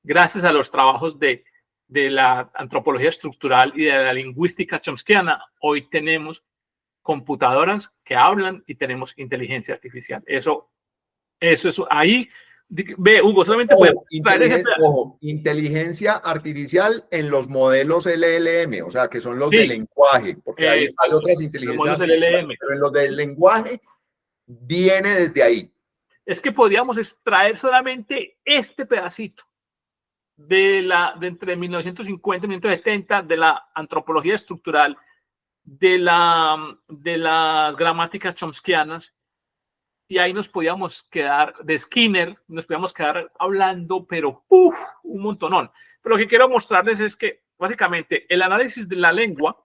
Gracias a los trabajos de la antropología estructural y de la lingüística chomskiana, hoy tenemos computadoras que hablan y tenemos inteligencia artificial. Eso es ahí. Ve, Hugo, solamente inteligencia artificial en los modelos LLM, o sea, que son los de lenguaje, porque hay otras inteligencias artificiales, pero en los del lenguaje viene desde ahí. Es que podríamos extraer solamente este pedacito de entre 1950 y 1970 de la antropología estructural, de las gramáticas chomskianas, y ahí nos podíamos quedar, de Skinner, nos podíamos quedar hablando, pero un montonón. Pero lo que quiero mostrarles es que, básicamente, el análisis de la lengua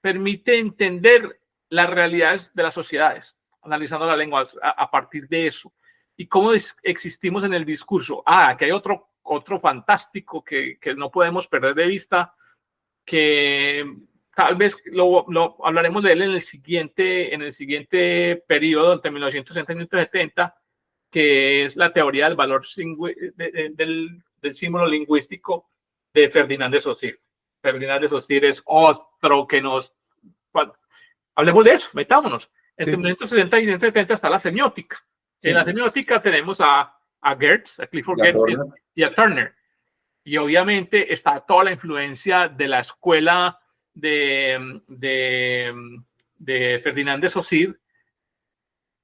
permite entender las realidades de las sociedades, analizando la lengua a partir de eso. Y cómo existimos en el discurso. Que hay otro fantástico que no podemos perder de vista, que tal vez lo hablaremos de él en el siguiente periodo, entre 1960 y 1970, que es la teoría del valor del símbolo lingüístico de Ferdinand de Saussure. Ferdinand de Saussure es otro que hablemos de eso, metámonos. Entre 1960 y 1970 está la semiótica. Sí. En la semiótica tenemos a Geertz, a Clifford Geertz y a Turner. Y obviamente está toda la influencia de la escuela de Ferdinand de Saussure,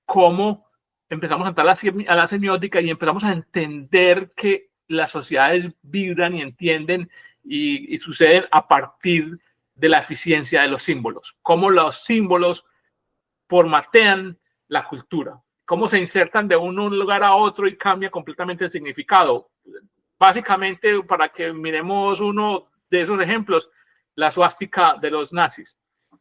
cómo empezamos a entrar a la semiótica y empezamos a entender que las sociedades vibran y entienden y suceden a partir de la eficiencia de los símbolos, cómo los símbolos formatean la cultura, cómo se insertan de un lugar a otro y cambia completamente el significado. Básicamente, para que miremos uno de esos ejemplos, la suástica de los nazis,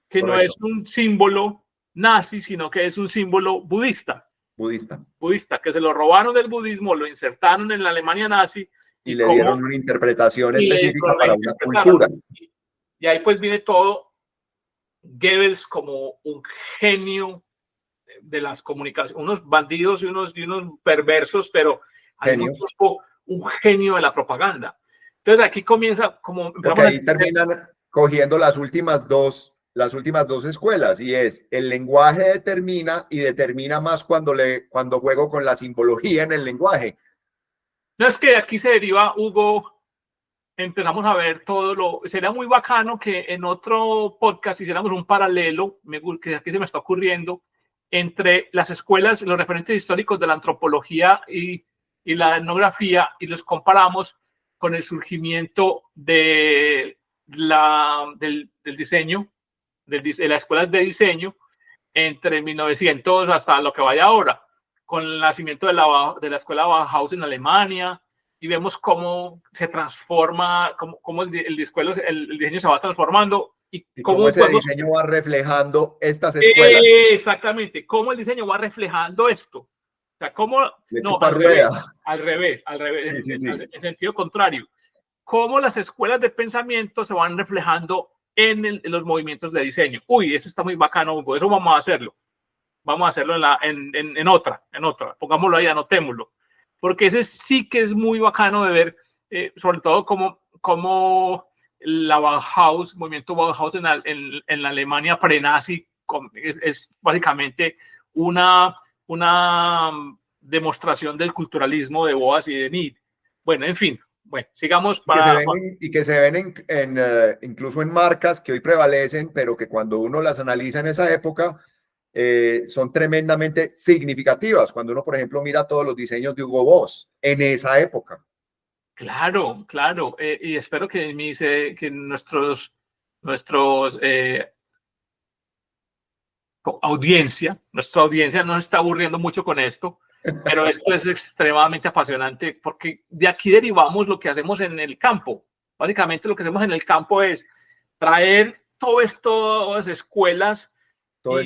que correcto, no es un símbolo nazi, sino que es un símbolo budista, que se lo robaron del budismo, lo insertaron en la Alemania nazi y le dieron una interpretación específica para una cultura. Y ahí pues viene todo Goebbels como un genio de las comunicaciones, unos bandidos y unos perversos, pero al mismo tiempo un genio de la propaganda. Entonces aquí comienza como... Porque ahí terminan cogiendo las últimas dos escuelas, y es el lenguaje determina más cuando juego con la simbología en el lenguaje. No, es que aquí se deriva, Hugo, empezamos a ver sería muy bacano que en otro podcast hiciéramos un paralelo, que aquí se me está ocurriendo, entre las escuelas, los referentes históricos de la antropología y la etnografía, y los comparamos con el surgimiento del diseño, de las escuelas de diseño entre 1900 hasta lo que vaya ahora, con el nacimiento de la escuela Bauhaus en Alemania, y vemos cómo se transforma, cómo el diseño se va transformando y cómo ese diseño va reflejando estas escuelas. Exactamente, cómo el diseño va reflejando esto. O sea, cómo... No, al revés, sí. En sentido contrario. Cómo las escuelas de pensamiento se van reflejando en los movimientos de diseño. Uy, eso está muy bacano, eso vamos a hacerlo. Vamos a hacerlo en otra. Pongámoslo ahí, anotémoslo. Porque ese sí que es muy bacano de ver, sobre todo como la Bauhaus, movimiento Bauhaus en la Alemania pre-nazi, es básicamente una demostración del culturalismo de Boas y de Need. Bueno, en fin, sigamos. Que se ven incluso en marcas que hoy prevalecen, pero que cuando uno las analiza en esa época, son tremendamente significativas. Cuando uno, por ejemplo, mira todos los diseños de Hugo Boss en esa época. Claro. Y espero que nuestros nuestra audiencia no está aburriendo mucho con esto, pero esto es extremadamente apasionante porque de aquí derivamos lo que hacemos en el campo. Básicamente lo que hacemos en el campo es traer todo esto, las escuelas, todo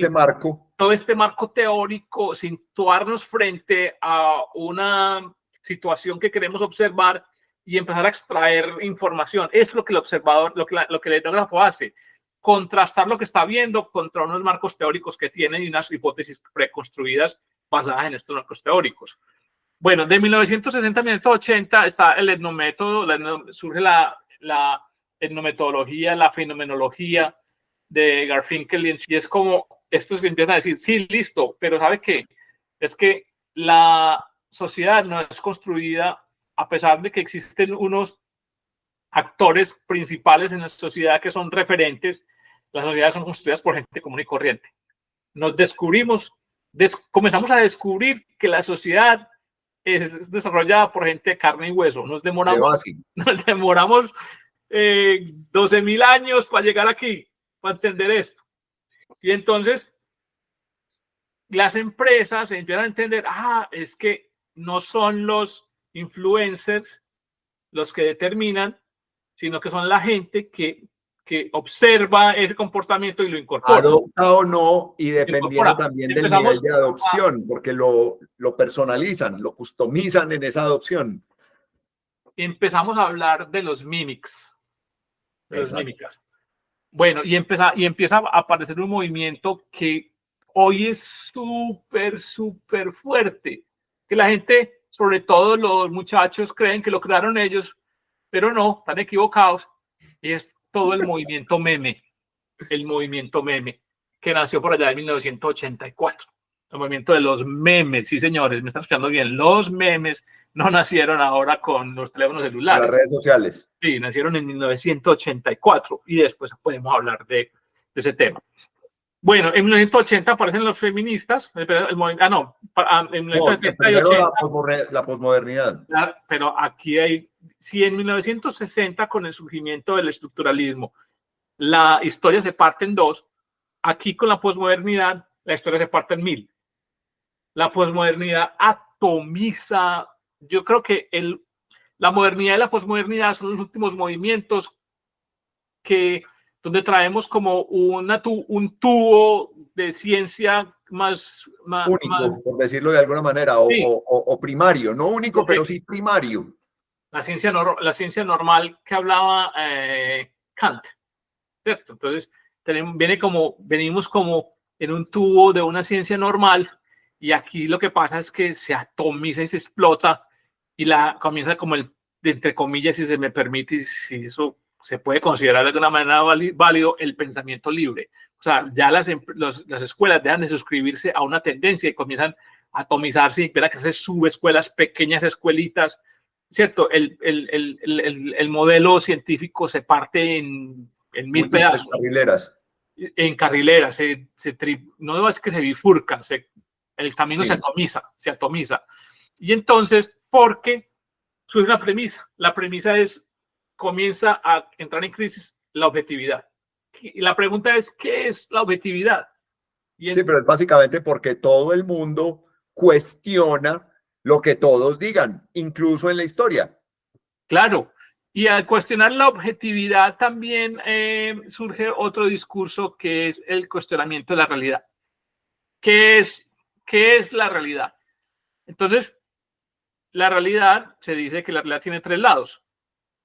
este marco teórico, situarnos frente a una situación que queremos observar y empezar a extraer información. Es lo que el observador, lo que el etnógrafo hace. Contrastar lo que está viendo contra unos marcos teóricos que tienen y unas hipótesis preconstruidas basadas en estos marcos teóricos. Bueno, de 1960 a 1980 está el etnométodo, surge la etnometodología, la fenomenología de Garfinkel, y es como estos que empiezan a decir, sí, listo, pero ¿sabe qué? Es que la sociedad no es construida, a pesar de que existen unos actores principales en la sociedad que son referentes, las sociedades son construidas por gente común y corriente. Nos comenzamos a descubrir que la sociedad es desarrollada por gente de carne y hueso. Nos demoramos 12.000 años para llegar aquí, para entender esto. Y entonces las empresas empiezan a entender, es que no son los influencers los que determinan, sino que son la gente que observa ese comportamiento y lo incorpora. Adopta o no, y dependiendo también del nivel de adopción, porque lo personalizan, lo customizan en esa adopción. Empezamos a hablar de los mimics. Bueno, y empieza a aparecer un movimiento que hoy es súper fuerte, que la gente, sobre todo los muchachos, creen que lo crearon ellos, pero no, están equivocados. Y es todo el movimiento meme, que nació por allá en 1984. El movimiento de los memes, sí señores, me están escuchando bien, los memes no nacieron ahora con los teléfonos celulares. Las redes sociales. Sí, nacieron en 1984 y después podemos hablar de ese tema. Bueno, en 1980 aparecen los feministas, en 1970 y 80. La posmodernidad. Pero aquí si en 1960 con el surgimiento del estructuralismo la historia se parte en dos, aquí con la posmodernidad la historia se parte en 1000. La posmodernidad atomiza, yo creo que la modernidad y la posmodernidad son los últimos movimientos donde traemos como un tubo de ciencia más único, por decirlo de alguna manera, sí. o primario, no único, okay, pero sí primario. La ciencia normal que hablaba Kant. ¿cierto? Entonces, venimos como en un tubo de una ciencia normal, y aquí lo que pasa es que se atomiza y se explota, y comienza como entre comillas, si se me permite, si eso se puede considerar de alguna manera válido, el pensamiento libre. O sea, ya las escuelas dejan de suscribirse a una tendencia y comienzan a atomizarse y empiezan a crecer subescuelas, pequeñas escuelitas, ¿cierto? El modelo científico se parte en mil pedazos. Carrileras. En carrileras, no es que se bifurca, el camino sí. se atomiza. Y entonces, ¿por qué? Surge una premisa. La premisa comienza a entrar en crisis la objetividad. Y la pregunta es, ¿qué es la objetividad? Sí, pero es básicamente porque todo el mundo cuestiona lo que todos digan, incluso en la historia. Claro. Y al cuestionar la objetividad también surge otro discurso, que es el cuestionamiento de la realidad. ¿Qué es la realidad? Entonces, la realidad, se dice que la realidad tiene 3 lados: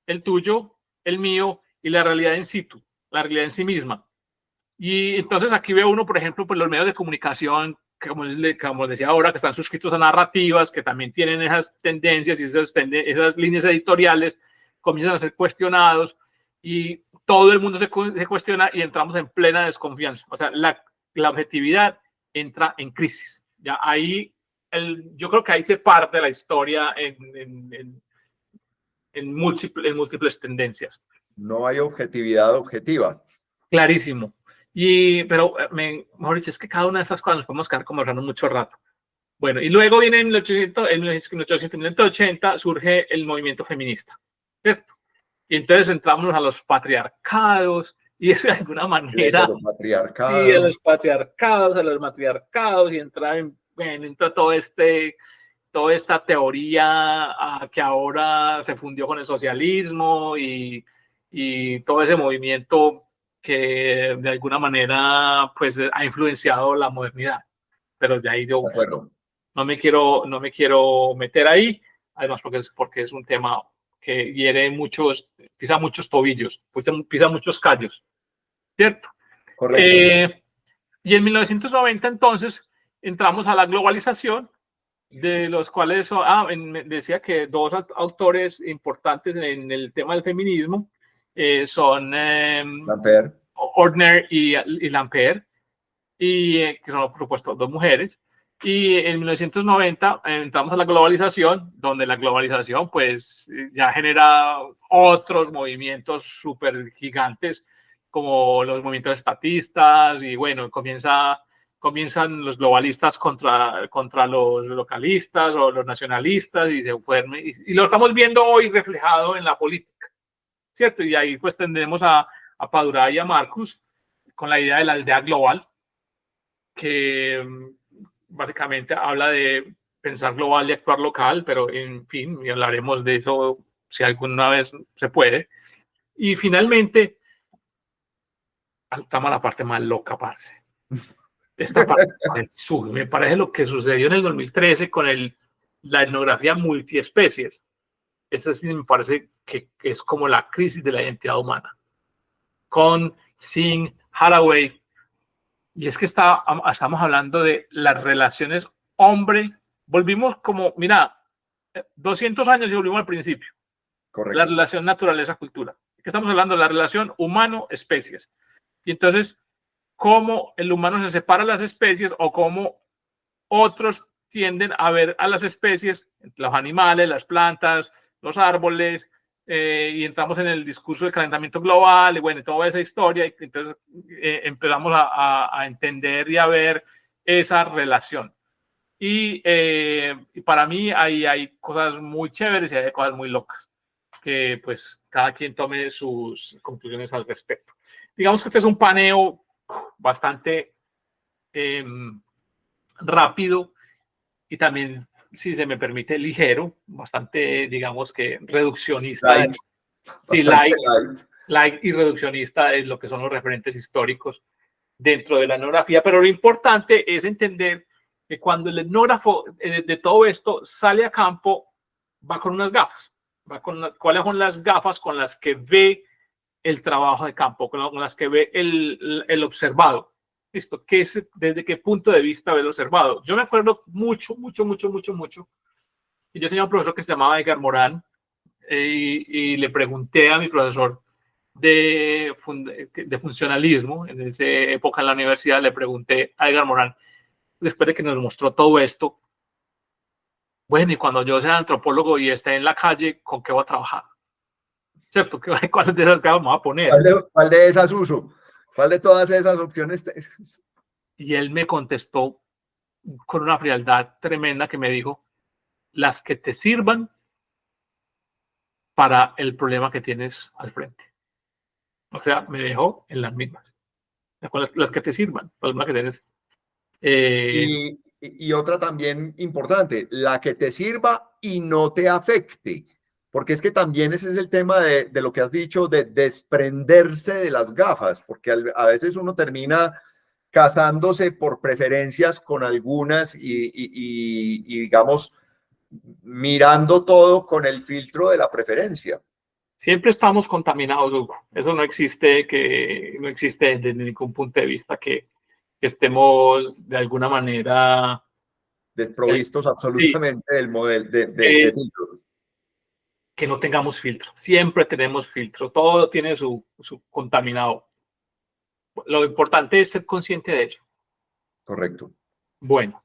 el tuyo, el mío y la realidad in situ, la realidad en sí misma. Y entonces aquí ve uno, por ejemplo, pues los medios de comunicación, que como decía ahora, que están suscritos a narrativas, que también tienen esas tendencias y esas líneas editoriales, comienzan a ser cuestionados, y todo el mundo se cuestiona, y entramos en plena desconfianza. O sea, la objetividad entra en crisis. Ya ahí, yo creo que ahí se parte la historia en múltiples tendencias. No hay objetividad objetiva. Clarísimo. Pero mejor dicho, es que cada una de estas cosas nos podemos quedar conversando mucho rato. Bueno, y luego viene en 1880 surge el movimiento feminista, ¿cierto? Y entonces entramos a los patriarcados, y eso de alguna manera... Sí, a los patriarcados, a los matriarcados, y entra toda esta teoría que ahora se fundió con el socialismo, y todo ese movimiento que de alguna manera pues ha influenciado la modernidad. Pero de ahí yo no me quiero meter ahí, además porque es un tema que hiere pisa muchos tobillos, pisa muchos callos, ¿cierto? Correcto. Y en 1990 entonces entramos a la globalización, de los cuales decía que 2 autores importantes en el tema del feminismo son Ortner y Lampert, que son, por supuesto, 2 mujeres. Y en 1990 entramos a la globalización, donde la globalización pues ya genera otros movimientos súper gigantes, como los movimientos estatistas, y bueno, comienzan los globalistas contra los localistas o los nacionalistas, y lo estamos viendo hoy reflejado en la política, ¿cierto? Y ahí pues tendremos a Padura y a Marcus con la idea de la aldea global, que básicamente habla de pensar global y actuar local, pero en fin, y hablaremos de eso si alguna vez se puede. Y finalmente, estamos a la parte más loca, parce. Esta parte me parece lo que sucedió en el 2013 con la etnografía multiespecies. Esta sí me parece que es como la crisis de la identidad humana. Con Singh, Haraway. Y es que estamos hablando de las relaciones hombre. Volvimos como, mira, 200 años y volvimos al principio. Correcto. La relación naturaleza-cultura. Estamos hablando de la relación humano-especies. Y entonces, cómo el humano se separa de las especies, o cómo otros tienden a ver a las especies, los animales, las plantas, los árboles, y entramos en el discurso del calentamiento global, y bueno, toda esa historia, y entonces empezamos a entender y a ver esa relación. Y para mí hay cosas muy chéveres y hay cosas muy locas, que pues cada quien tome sus conclusiones al respecto. Digamos que este es un paneo bastante rápido, y también, si se me permite, ligero, bastante, digamos que reduccionista. Light y reduccionista en lo que son los referentes históricos dentro de la etnografía. Pero lo importante es entender que cuando el etnógrafo de todo esto sale a campo, va con unas gafas. ¿Cuáles son las gafas con las que ve el trabajo de campo, con las que ve el observado. ¿Listo? ¿Desde qué punto de vista ve el observado? Yo me acuerdo mucho, y yo tenía un profesor que se llamaba Edgar Morán, y le pregunté a mi profesor de funcionalismo, en esa época en la universidad, le pregunté a Edgar Morán, después de que nos mostró todo esto, bueno, y cuando yo sea antropólogo y esté en la calle, ¿con qué voy a trabajar? ¿Cierto? ¿Cuáles de esas vamos a poner? ¿Cuál de esas uso? ¿Cuál de todas esas opciones? Y él me contestó con una frialdad tremenda que me dijo, las que te sirvan para el problema que tienes al frente. O sea, me dejó en las mismas. Las que te sirvan para el problema que tienes. Y otra también importante, la que te sirva y no te afecte. Porque es que también ese es el tema de lo que has dicho, de desprenderse de las gafas, porque a veces uno termina casándose por preferencias con algunas y digamos, mirando todo con el filtro de la preferencia. Siempre estamos contaminados, Hugo. Eso no existe, no existe desde ningún punto de vista que estemos de alguna manera Desprovistos sí, absolutamente del modelo de filtros. que no tengamos filtro. Siempre tenemos filtro. Todo tiene su contaminado. Lo importante es ser consciente de ello. Correcto. Bueno.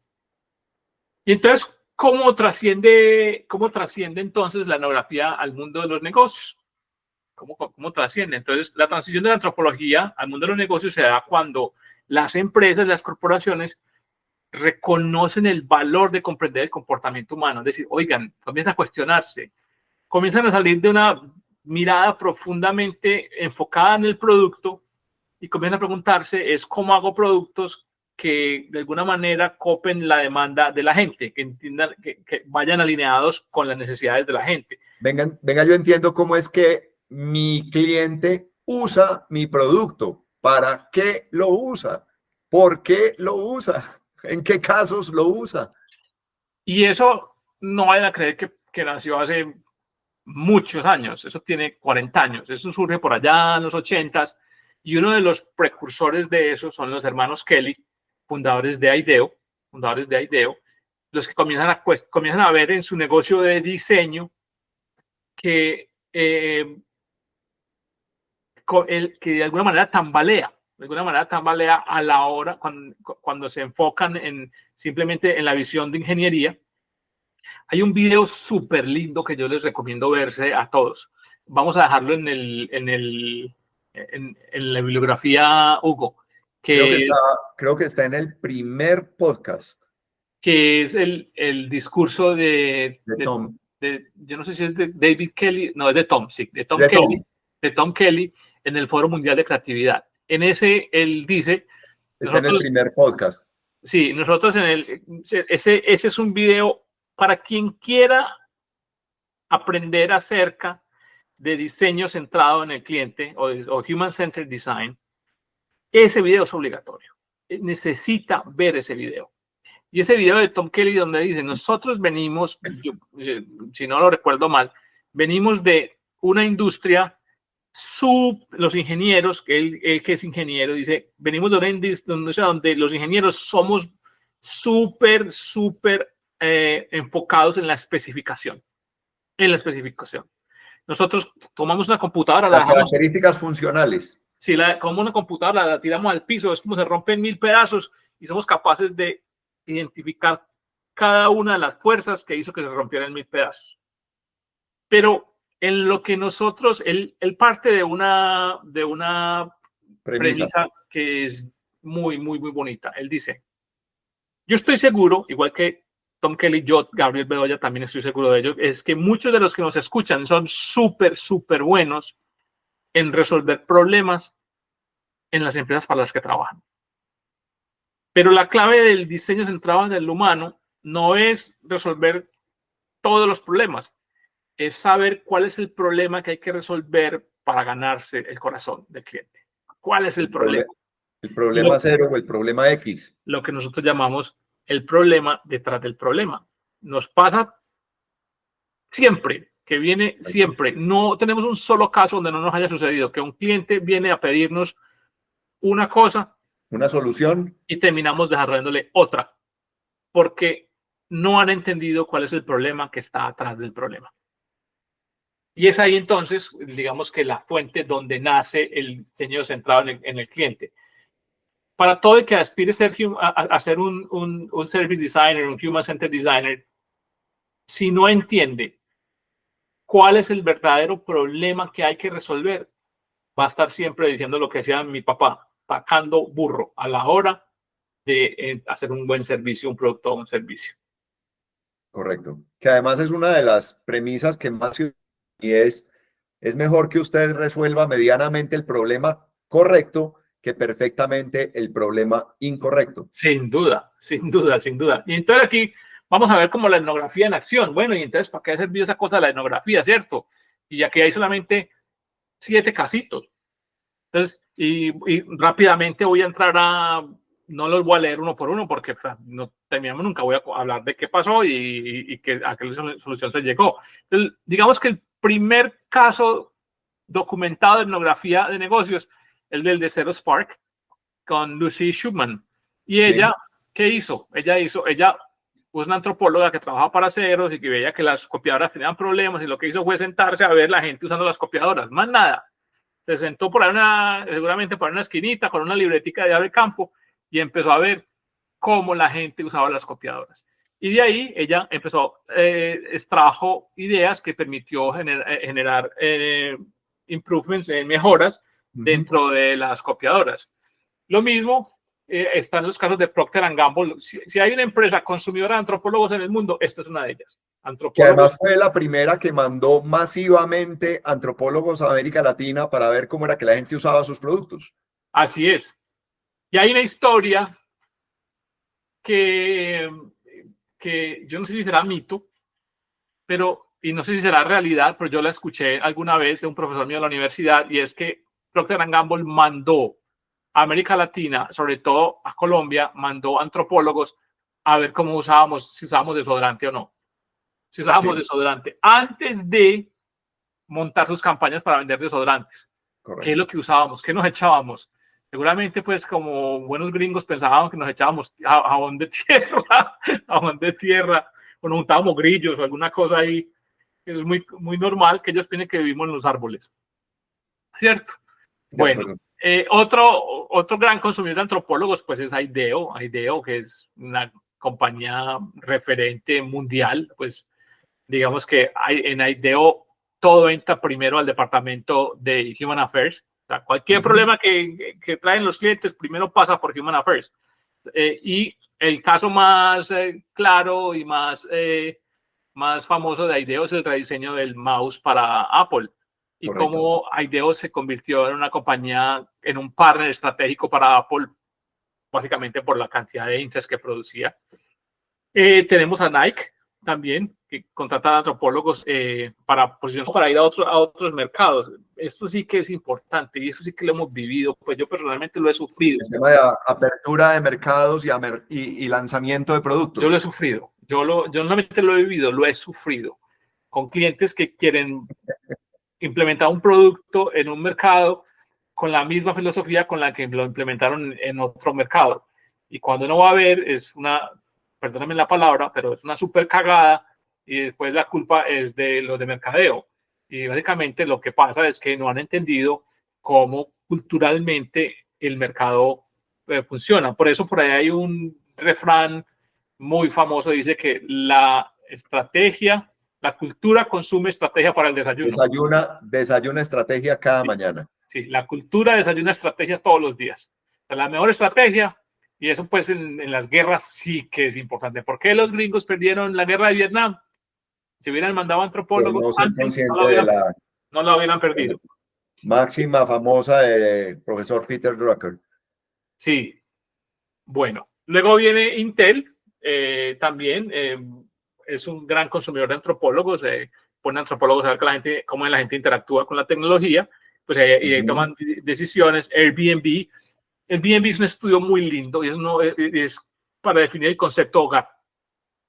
Y entonces, ¿cómo trasciende entonces la etnografía al mundo de los negocios? ¿Cómo trasciende? Entonces, la transición de la antropología al mundo de los negocios se da cuando las empresas, las corporaciones, reconocen el valor de comprender el comportamiento humano. Es decir, oigan, comienzan a cuestionarse, comienzan a salir de una mirada profundamente enfocada en el producto y comienzan a preguntarse es cómo hago productos que de alguna manera copen la demanda de la gente, que entiendan, que vayan alineados con las necesidades de la gente. Venga, yo entiendo cómo es que mi cliente usa mi producto. ¿Para qué lo usa? ¿Por qué lo usa? ¿En qué casos lo usa? Y eso no vayan a creer que nació hace muchos años, eso tiene 40 años, eso surge por allá en los 80s, y uno de los precursores de eso son los hermanos Kelly, fundadores de IDEO, los que comienzan a ver en su negocio de diseño que, que de alguna manera tambalea a la hora cuando se enfocan simplemente en la visión de ingeniería. Hay un video súper lindo que yo les recomiendo verse a todos. Vamos a dejarlo en la bibliografía, Hugo, Creo que está en el primer podcast que es el discurso de Tom. yo no sé si es de David Kelly, no, es de Tom, sí, de Tom Kelly en el Foro Mundial de Creatividad. En ese, él dice... Está en el primer podcast. Sí, nosotros ese es un video para quien quiera aprender acerca de diseño centrado en el cliente o Human Centered Design. Ese video es obligatorio. Necesita ver ese video. Y ese video de Tom Kelly donde dice, nosotros venimos, si no lo recuerdo mal, venimos de una industria, los ingenieros, él que es ingeniero, dice, venimos de una industria donde los ingenieros somos súper enfocados en la especificación. Nosotros tomamos una computadora, las características funcionales. Si como una computadora la tiramos al piso, es como se rompe en 1000 pedazos y somos capaces de identificar cada una de las fuerzas que hizo que se rompiera en 1000 pedazos. Pero en lo que nosotros, él parte de una premisa que es muy bonita. Él dice, yo estoy seguro, igual que Tom Kelly, yo, Gabriel Bedoya, también estoy seguro de ello, es que muchos de los que nos escuchan son súper buenos en resolver problemas en las empresas para las que trabajan. Pero la clave del diseño centrado en el humano no es resolver todos los problemas, es saber cuál es el problema que hay que resolver para ganarse el corazón del cliente. ¿Cuál es el problema? El problema cero o el problema X. Lo que nosotros llamamos el problema detrás del problema. Nos pasa siempre que viene siempre. No tenemos un solo caso donde no nos haya sucedido que un cliente viene a pedirnos una cosa, una solución, y terminamos desarrollándole otra, porque no han entendido cuál es el problema que está atrás del problema. Y es ahí entonces, digamos que la fuente donde nace el diseño centrado en el cliente. Para todo el que aspire a ser un service designer, un human centered designer, si no entiende cuál es el verdadero problema que hay que resolver, va a estar siempre diciendo lo que decía mi papá, sacando burro a la hora de hacer un buen servicio, un producto o un servicio. correcto. Que además es una de las premisas que más y es mejor que usted resuelva medianamente el problema correcto que perfectamente el problema incorrecto. Sin duda, sin duda, sin duda. Y entonces aquí vamos a ver como la etnografía en acción. Bueno, y entonces, ¿para qué ha servido esa cosa de la etnografía, cierto? Y aquí hay solamente 7 casitos. Entonces, y rápidamente voy a entrar no los voy a leer uno por uno porque no terminamos nunca, voy a hablar de qué pasó y a qué solución se llegó. Entonces, digamos que el primer caso documentado de etnografía de negocios, el del de Zero Spark, con Lucy Schumann. Y ella, sí. ¿Qué hizo? Ella fue una antropóloga que trabajaba para ceros y que veía que las copiadoras tenían problemas, y lo que hizo fue sentarse a ver la gente usando las copiadoras, más nada. Se sentó seguramente por una esquinita con una libretica de abre campo y empezó a ver cómo la gente usaba las copiadoras. Y de ahí ella empezó, extrajo ideas que permitió generar improvements, mejoras dentro de las copiadoras. Lo mismo está en los casos de Procter & Gamble. Si hay una empresa consumidora de antropólogos en el mundo, esta es una de ellas. Que además fue la primera que mandó masivamente antropólogos a América Latina para ver cómo era que la gente usaba sus productos. Así es. Y hay una historia que yo no sé si será mito, y no sé si será realidad, pero yo la escuché alguna vez de un profesor mío de la universidad, y es que Procter & Gamble mandó a América Latina, sobre todo a Colombia, mandó antropólogos a ver cómo si usábamos desodorante o no. Si usábamos desodorante antes de montar sus campañas para vender desodorantes. Correcto. ¿Qué es lo que usábamos? ¿Qué nos echábamos? Seguramente, pues, como buenos gringos pensábamos que nos echábamos jabón de tierra, o nos untábamos grillos o alguna cosa ahí. Es muy, muy normal que ellos piensen que vivimos en los árboles. ¿Cierto? Bueno, otro gran consumidor de antropólogos, pues, es IDEO. IDEO, que es una compañía referente mundial, pues, digamos que en IDEO todo entra primero al departamento de Human Affairs. O sea, cualquier problema que traen los clientes primero pasa por Human Affairs. Y el caso más claro y más famoso de IDEO es el rediseño del mouse para Apple. Y cómo IDEO se convirtió en una compañía, en un partner estratégico para Apple, básicamente por la cantidad de insights que producía. Tenemos a Nike también, que contrata antropólogos para posiciones para ir a otros mercados. Esto sí que es importante y eso sí que lo hemos vivido, pues yo personalmente lo he sufrido. El tema de apertura de mercados y lanzamiento de productos. Yo lo he sufrido, yo no solamente lo he vivido, lo he sufrido con clientes que quieren implementar un producto en un mercado con la misma filosofía con la que lo implementaron en otro mercado. Y cuando uno va a ver, es una, perdóname la palabra, pero es una súper cagada, y después la culpa es de los de mercadeo. Y básicamente lo que pasa es que no han entendido cómo culturalmente el mercado funciona. Por eso por ahí hay un refrán muy famoso, dice que la cultura consume estrategia para el desayuno. Desayuna estrategia cada mañana. Sí, la cultura desayuna estrategia todos los días. O sea, la mejor estrategia, y eso pues en las guerras sí que es importante. ¿Por qué los gringos perdieron la guerra de Vietnam? Si hubieran mandado antropólogos antes, no lo hubieran perdido. Máxima famosa del profesor Peter Drucker. Sí. Bueno, luego viene Intel, también es un gran consumidor de antropólogos, pone antropólogos a ver cómo la gente interactúa con la tecnología, pues y ahí toman decisiones. Airbnb es un estudio muy lindo y es para definir el concepto de hogar.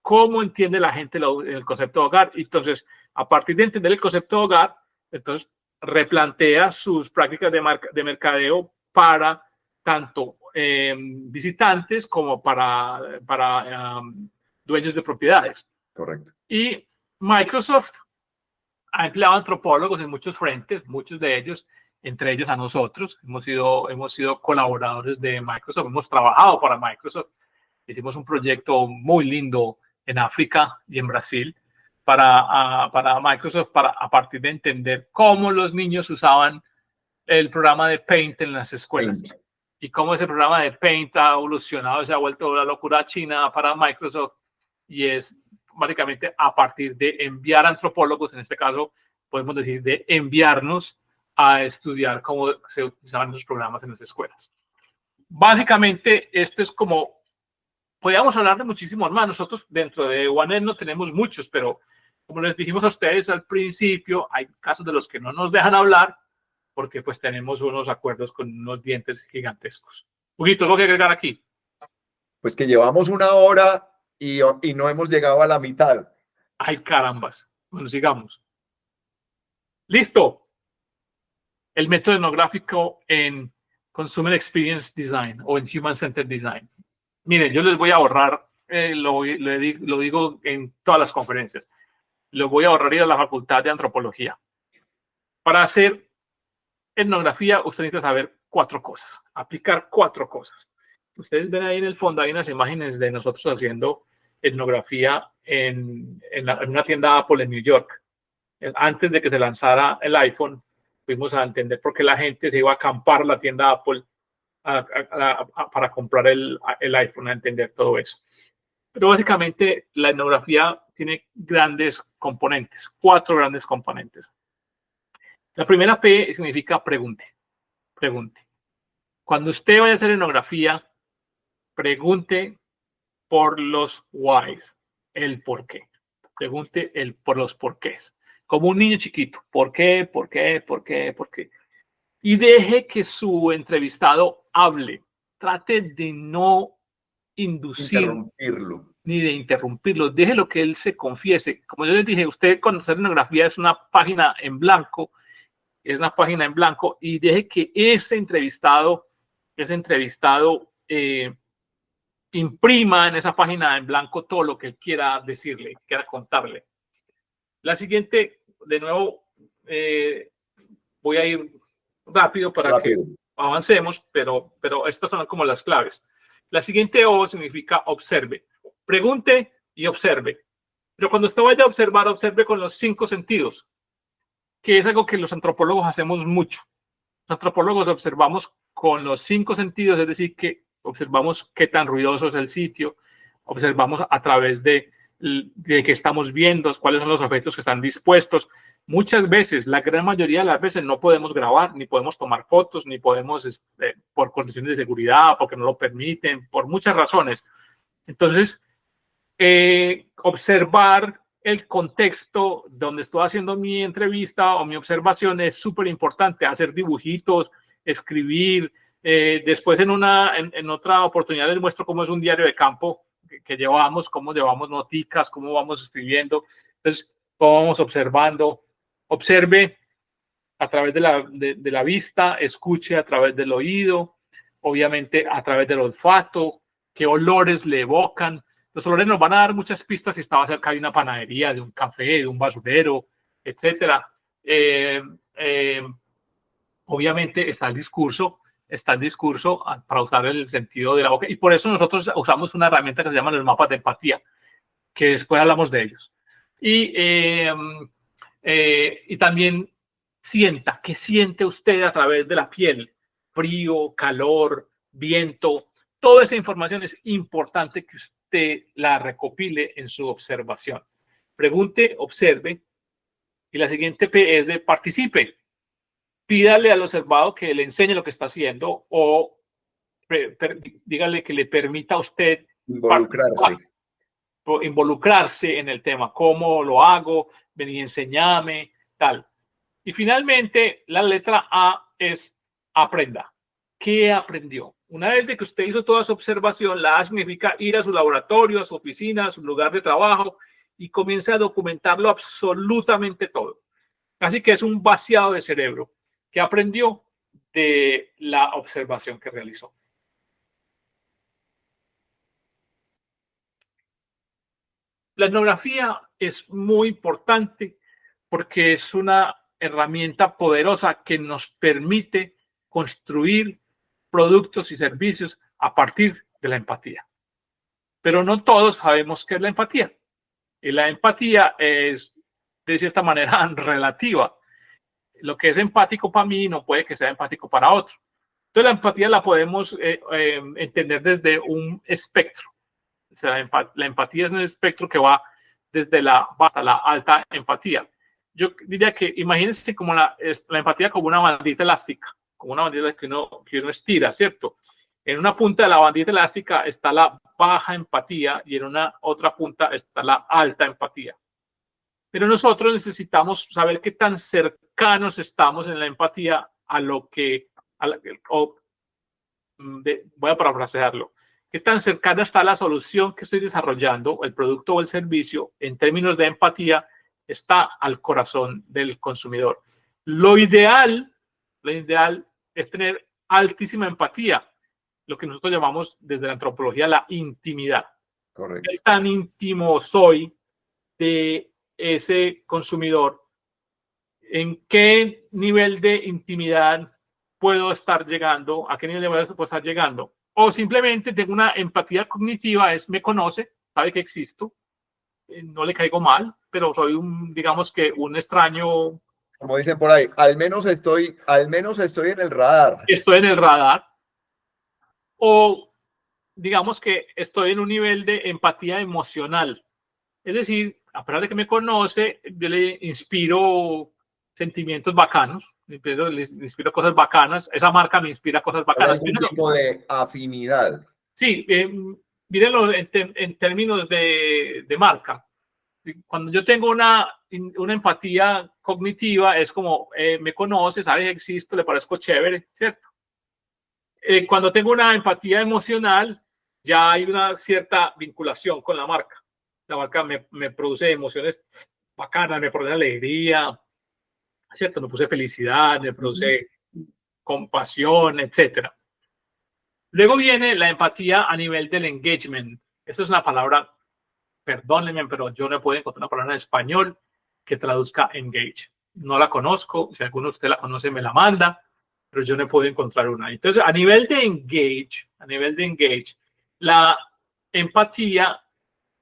¿Cómo entiende la gente el concepto de hogar? Entonces, A partir de entender el concepto de hogar, entonces replantea sus prácticas de mercadeo para tanto visitantes como para dueños de propiedades. Correcto. Y Microsoft ha empleado antropólogos en muchos frentes, muchos de ellos, entre ellos a nosotros. Hemos sido colaboradores de Microsoft, hemos trabajado para Microsoft. Hicimos un proyecto muy lindo en África y en Brasil para Microsoft, a partir de entender cómo los niños usaban el programa de Paint en las escuelas. Paint. Y cómo ese programa de Paint ha evolucionado, se ha vuelto la locura china para Microsoft, y es básicamente a partir de enviar antropólogos, en este caso podemos decir de enviarnos a estudiar cómo se utilizaban esos programas en las escuelas. Básicamente esto es como, podríamos hablar de muchísimos más. Nosotros dentro de OneNet no tenemos muchos, pero como les dijimos a ustedes al principio, hay casos de los que no nos dejan hablar porque pues tenemos unos acuerdos con unos dientes gigantescos. Huguito, ¿algo que agregar aquí? Pues que llevamos 1 hora y no hemos llegado a la mitad. Ay, carambas. Bueno, sigamos. Listo. El método etnográfico en Consumer Experience Design o en Human Centered Design. Miren, yo les voy a ahorrar, lo digo en todas las conferencias, les voy a ahorrar ir a la Facultad de Antropología. Para hacer etnografía, usted necesita saber 4 cosas, aplicar 4 cosas. Ustedes ven ahí en el fondo, hay unas imágenes de nosotros haciendo etnografía en una tienda Apple en New York. Antes de que se lanzara el iPhone, fuimos a entender por qué la gente se iba a acampar a la tienda Apple para comprar el iPhone, a entender todo eso. Pero básicamente la etnografía tiene grandes componentes, 4 grandes componentes. La primera P significa pregunte. Pregunte. Cuando usted vaya a hacer etnografía, pregunte por los whys, el por qué. Pregunte por los porqués. Como un niño chiquito. ¿Por qué? ¿Por qué? ¿Por qué? ¿Por qué? Y deje que su entrevistado hable. Trate de no inducir ni de interrumpirlo. Déjelo que él se confiese. Como yo les dije, usted cuando hace etnografía es una página en blanco, y deje que ese entrevistado imprima en esa página en blanco todo lo que él quiera decirle, quiera contarle. La siguiente, de nuevo, voy a ir rápido para que avancemos, pero estas son como las claves. La siguiente O significa observe. Pregunte y observe. Pero cuando usted vaya a observar, observe con los 5 sentidos, que es algo que los antropólogos hacemos mucho. Los antropólogos observamos con los 5 sentidos, es decir, que observamos qué tan ruidoso es el sitio, observamos a través de qué estamos viendo, cuáles son los objetos que están dispuestos. Muchas veces, la gran mayoría de las veces, no podemos grabar, ni podemos tomar fotos, ni podemos, por condiciones de seguridad, porque no lo permiten, por muchas razones. Entonces, observar el contexto donde estoy haciendo mi entrevista o mi observación es súper importante. Hacer dibujitos, escribir. Después en otra oportunidad les muestro cómo es un diario de campo que llevamos, cómo llevamos noticas, cómo vamos escribiendo. Entonces, cómo vamos observando. Observe a través de la vista, escuche a través del oído, obviamente a través del olfato, qué olores le evocan. Los olores nos van a dar muchas pistas si estaba cerca de una panadería, de un café, de un basurero, etcétera. Obviamente está el discurso para usar el sentido de la boca, y por eso nosotros usamos una herramienta que se llama los mapas de empatía, que después hablamos de ellos. Y también sienta, ¿qué siente usted a través de la piel? Frío, calor, viento. Toda esa información es importante que usted la recopile en su observación. Pregunte, observe. Y la siguiente P es de participe. Pídale al observado que le enseñe lo que está haciendo o dígale que le permita a usted involucrarse en el tema. ¿Cómo lo hago? Ven y enséñame, tal. Y finalmente, la letra A es aprenda. ¿Qué aprendió? Una vez de que usted hizo toda esa observación, la A significa ir a su laboratorio, a su oficina, a su lugar de trabajo y comience a documentarlo absolutamente todo. Así que es un vaciado de cerebro que aprendió de la observación que realizó. La etnografía es muy importante porque es una herramienta poderosa que nos permite construir productos y servicios a partir de la empatía. Pero no todos sabemos qué es la empatía. Y la empatía es, de cierta manera, relativa. Lo que es empático para mí no puede que sea empático para otro. Entonces, la empatía la podemos entender desde un espectro. O sea, la empatía es un espectro que va desde la baja a la alta empatía. Yo diría que imagínense como la empatía como una bandita elástica, como una bandita que uno estira, ¿cierto? En una punta de la bandita elástica está la baja empatía y en una otra punta está la alta empatía. Pero nosotros necesitamos saber qué tan cercanos estamos en la empatía a lo que, voy a parafrasearlo, qué tan cercana está la solución que estoy desarrollando, el producto o el servicio, en términos de empatía, está al corazón del consumidor. Lo ideal es tener altísima empatía, lo que nosotros llamamos desde la antropología la intimidad. Correcto. ¿Qué tan íntimo soy de ese consumidor? ¿En qué nivel de intimidad puedo estar llegando? ¿A qué nivel de intimidad puedo estar llegando? O simplemente tengo una empatía cognitiva, me conoce, sabe que existo, no le caigo mal, pero soy digamos que un extraño. Como dicen por ahí, al menos estoy en el radar. Estoy en el radar. O digamos que estoy en un nivel de empatía emocional. Es decir, a pesar de que me conoce, yo le inspiro sentimientos bacanos, le inspiro cosas bacanas, esa marca me inspira cosas bacanas. Hay algún tipo de afinidad. Sí, mírenlo en términos de marca. Cuando yo tengo una empatía cognitiva, es como, me conoce, sabe que existo, le parezco chévere, ¿cierto? Cuando tengo una empatía emocional, ya hay una cierta vinculación con la marca. La marca me produce emociones bacanas, me produce alegría, ¿cierto? Me produce felicidad, me produce compasión, etc. Luego viene la empatía a nivel del engagement. Esa es una palabra, perdónenme, pero yo no puedo encontrar una palabra en español que traduzca engage. No la conozco, si alguno de ustedes la conoce me la manda, pero yo no puedo encontrar una. Entonces, a nivel de engage, la empatía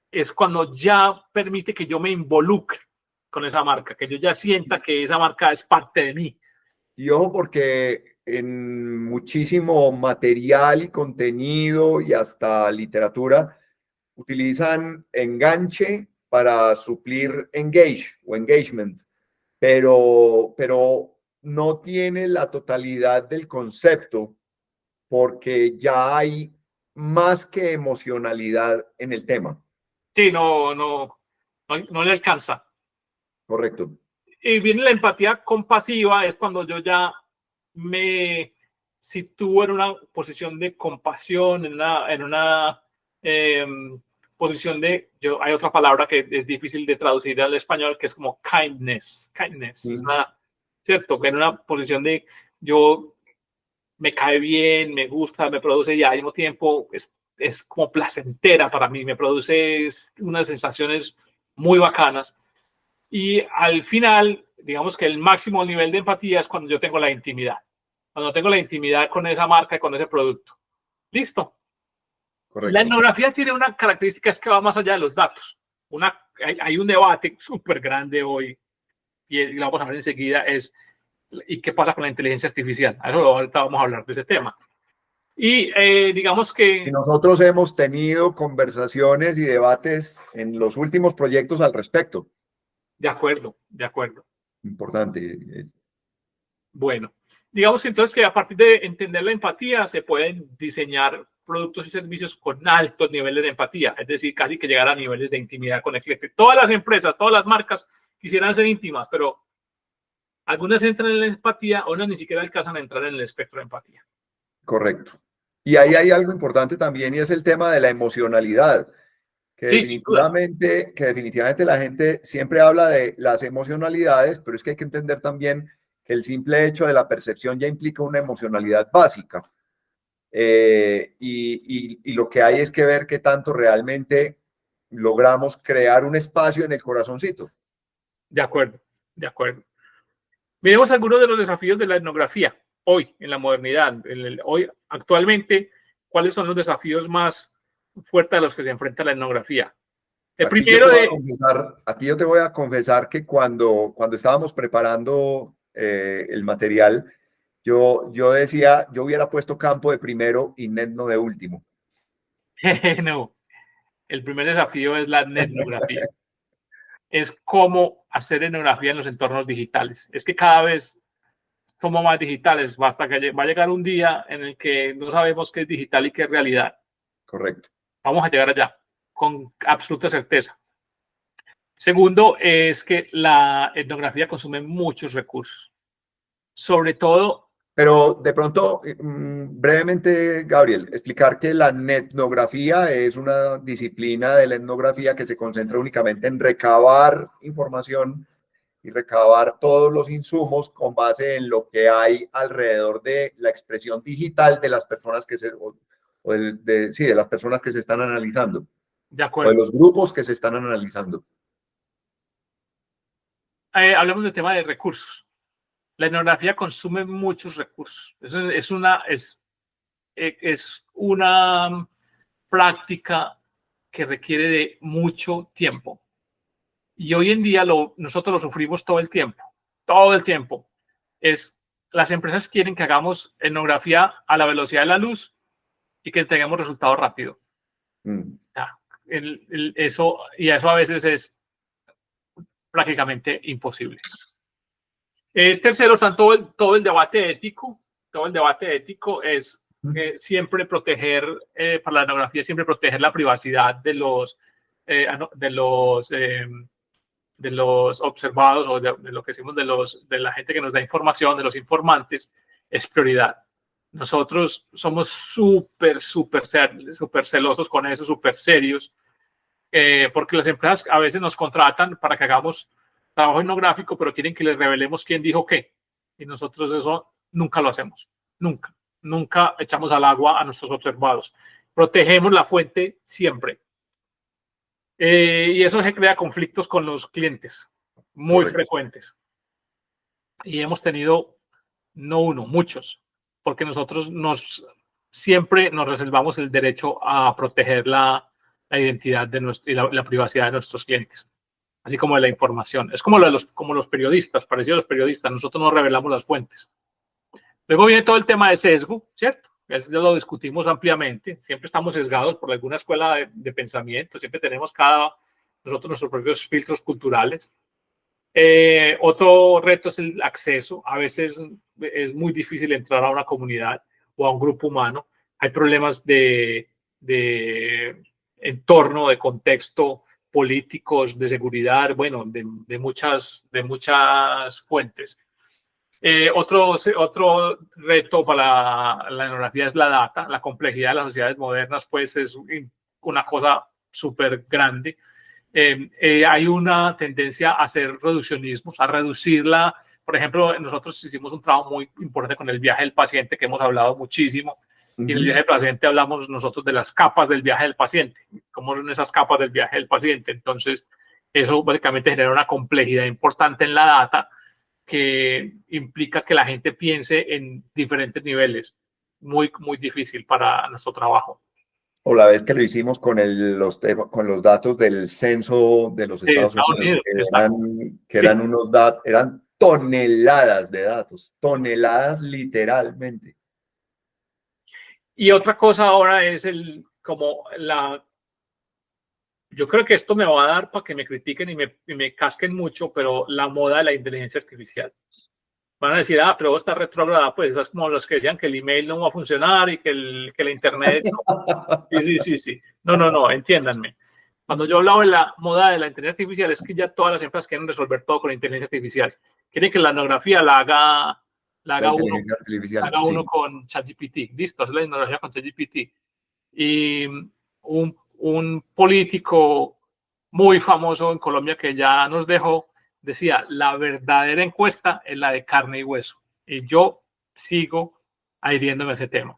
es cuando ya permite que yo me involucre con esa marca, que yo ya sienta que esa marca es parte de mí. Y ojo, porque en muchísimo material y contenido y hasta literatura utilizan enganche para suplir engage o engagement, pero no tiene la totalidad del concepto porque ya hay más que emocionalidad en el tema. Sí, no le alcanza. Correcto. Y viene la empatía compasiva, es cuando yo ya me sitúo en una posición de compasión, en una posición de, hay otra palabra que es difícil de traducir al español, que es como kindness, es una, ¿cierto? En una posición de yo me cae bien, me gusta, me produce y al mismo tiempo es como placentera para mí, me produce unas sensaciones muy bacanas. Y al final, digamos que el máximo nivel de empatía es cuando yo tengo la intimidad. Cuando tengo la intimidad con esa marca y con ese producto. Listo. Correcto. La etnografía tiene una característica, es que va más allá de los datos. Hay un debate súper grande hoy, y lo vamos a ver enseguida, ¿y qué pasa con la inteligencia artificial? Ahorita vamos a hablar de ese tema. Y digamos que... Y nosotros hemos tenido conversaciones y debates en los últimos proyectos al respecto. De acuerdo. Importante. Bueno, digamos que entonces que a partir de entender la empatía se pueden diseñar productos y servicios con altos niveles de empatía, es decir, casi que llegar a niveles de intimidad con el cliente. Todas las empresas, todas las marcas quisieran ser íntimas, pero algunas entran en la empatía, otras ni siquiera alcanzan a entrar en el espectro de empatía. Correcto. Y ahí hay algo importante también y es el tema de la emocionalidad, Sí, sin duda. que definitivamente la gente siempre habla de las emocionalidades, pero es que hay que entender también que el simple hecho de la percepción ya implica una emocionalidad básica. Y lo que hay es que ver qué tanto realmente logramos crear un espacio en el corazoncito. De acuerdo, de acuerdo. Miremos algunos de los desafíos de la etnografía hoy, en la modernidad. Hoy, actualmente, ¿cuáles son los desafíos más fuertes a los que se enfrenta la etnografía? El Aquí yo te primero voy a de... confesar, aquí yo te voy a confesar que cuando estábamos preparando el material, yo decía, yo hubiera puesto campo de primero y netno de último. no, el primer desafío es la etnografía. Es cómo hacer etnografía en los entornos digitales. Es que cada vez somos más digitales, basta que va a llegar un día en el que no sabemos qué es digital y qué es realidad. Correcto. Vamos a llegar allá, con absoluta certeza. Segundo, es que la etnografía consume muchos recursos, sobre todo... Pero de pronto, brevemente, Gabriel, explicar que la etnografía es una disciplina de la etnografía que se concentra únicamente en recabar información y recabar todos los insumos con base en lo que hay alrededor de la expresión digital de las personas que sí, de las personas que se están analizando, De o de acuerdo. los grupos que se están analizando. Hablemos del tema de recursos. La etnografía consume muchos recursos. Es una práctica que requiere de mucho tiempo. Y hoy en día nosotros lo sufrimos todo el tiempo. Todo el tiempo. Las empresas quieren que hagamos etnografía a la velocidad de la luz y que tengamos resultados rápido. Mm. Y eso a veces es prácticamente imposible. Tercero, está todo el debate ético. Todo el debate ético es siempre proteger, para la etnografía, siempre proteger la privacidad de los observados o de lo que decimos de la gente que nos da información, de los informantes, es prioridad. Nosotros somos súper celosos con eso, súper serios, porque las empresas a veces nos contratan para que hagamos trabajo etnográfico, pero quieren que les revelemos quién dijo qué. Y nosotros eso nunca lo hacemos. Nunca. Nunca echamos al agua a nuestros observados. Protegemos la fuente siempre. Y eso se crea conflictos con los clientes muy Correcto. frecuentes. Y hemos tenido, no uno, muchos, porque nosotros siempre nos reservamos el derecho a proteger la identidad y la privacidad de nuestros clientes, así como de la información. Es como los periodistas, parecido a los periodistas, nosotros no revelamos las fuentes. Luego viene todo el tema de sesgo, ¿cierto? Ya lo discutimos ampliamente. Siempre estamos sesgados por alguna escuela de pensamiento, siempre tenemos nosotros nuestros propios filtros culturales. Otro reto es el acceso. A veces es muy difícil entrar a una comunidad o a un grupo humano. Hay problemas de entorno, de contexto, políticos, de seguridad, bueno, de muchas fuentes. Otro reto para la etnografía es la data. La complejidad de las sociedades modernas, pues, es una cosa súper grande. Hay una tendencia a hacer reduccionismos, a reducirla. Por ejemplo, nosotros hicimos un trabajo muy importante con el viaje del paciente, que hemos hablado muchísimo. Y en el viaje del paciente hablamos nosotros de las capas del viaje del paciente. ¿Cómo son esas capas del viaje del paciente? Entonces, eso básicamente genera una complejidad importante en la data que implica que la gente piense en diferentes niveles. Muy, muy difícil para nuestro trabajo. O la vez que lo hicimos con con los datos del censo de los Estados Unidos, eran toneladas de datos, toneladas literalmente. Y otra cosa ahora es yo creo que esto me va a dar para que me critiquen y me casquen mucho, pero la moda de la inteligencia artificial. Van a decir, pero está retrógrada, pues es como los que decían que el email no va a funcionar y que la internet no. Sí. No, entiéndanme. Cuando yo hablaba de la moda de la inteligencia artificial, es que ya todas las empresas quieren resolver todo con la inteligencia artificial. Quieren que la etnografía la haga uno con ChatGPT. Listo, es la etnografía con ChatGPT. Y un político muy famoso en Colombia que ya nos dejó, decía, la verdadera encuesta es la de carne y hueso. Y yo sigo adhiriéndome a ese tema.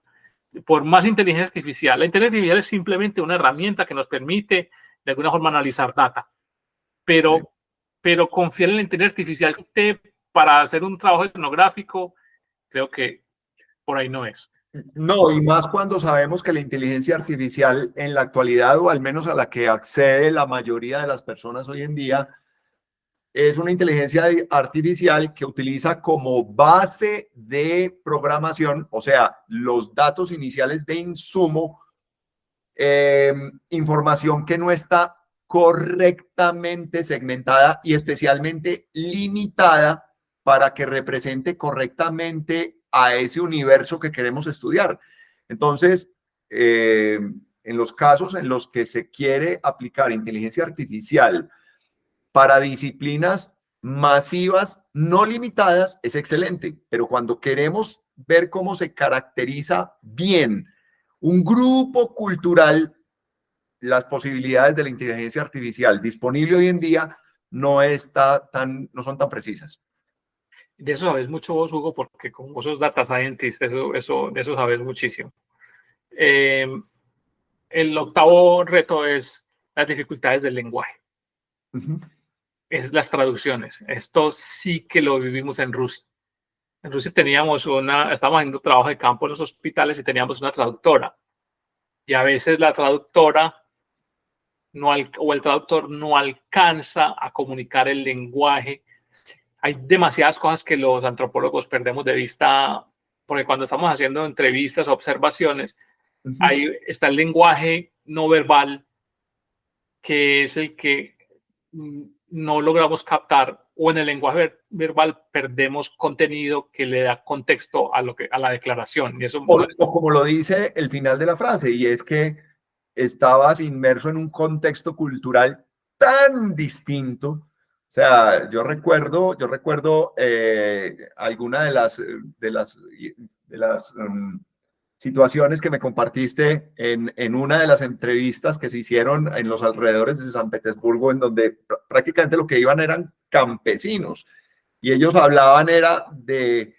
Por más inteligencia artificial, la inteligencia artificial es simplemente una herramienta que nos permite de alguna forma analizar data, pero, pero confiar en la inteligencia artificial para hacer un trabajo etnográfico, creo que por ahí no es. No, y más cuando sabemos que la inteligencia artificial en la actualidad, o al menos a la que accede la mayoría de las personas hoy en día, es una inteligencia artificial que utiliza como base de programación, o sea, los datos iniciales de insumo, información que no está correctamente segmentada y especialmente limitada para que represente correctamente a ese universo que queremos estudiar. Entonces, en los casos en los que se quiere aplicar inteligencia artificial para disciplinas masivas no limitadas, es excelente, pero cuando queremos ver cómo se caracteriza bien un grupo cultural, las posibilidades de la inteligencia artificial disponible hoy en día no son tan precisas. De eso sabes mucho vos, Hugo, porque como vos sos data scientist, de eso sabes muchísimo. El octavo reto es las dificultades del lenguaje. Es las traducciones. Esto sí que lo vivimos en Rusia. En Rusia estábamos haciendo trabajo de campo en los hospitales y teníamos una traductora. Y a veces la traductora o el traductor no alcanza a comunicar el lenguaje. Hay demasiadas cosas que los antropólogos perdemos de vista, porque cuando estamos haciendo entrevistas o observaciones, ahí está el lenguaje no verbal, que es el que no logramos captar, o en el lenguaje verbal perdemos contenido que le da contexto a la declaración. Y eso, o como lo dice el final de la frase, y es que estabas inmerso en un contexto cultural tan distinto. O sea, yo recuerdo alguna de las situaciones que me compartiste en una de las entrevistas que se hicieron en los alrededores de San Petersburgo, en donde prácticamente lo que iban eran campesinos y ellos hablaban era de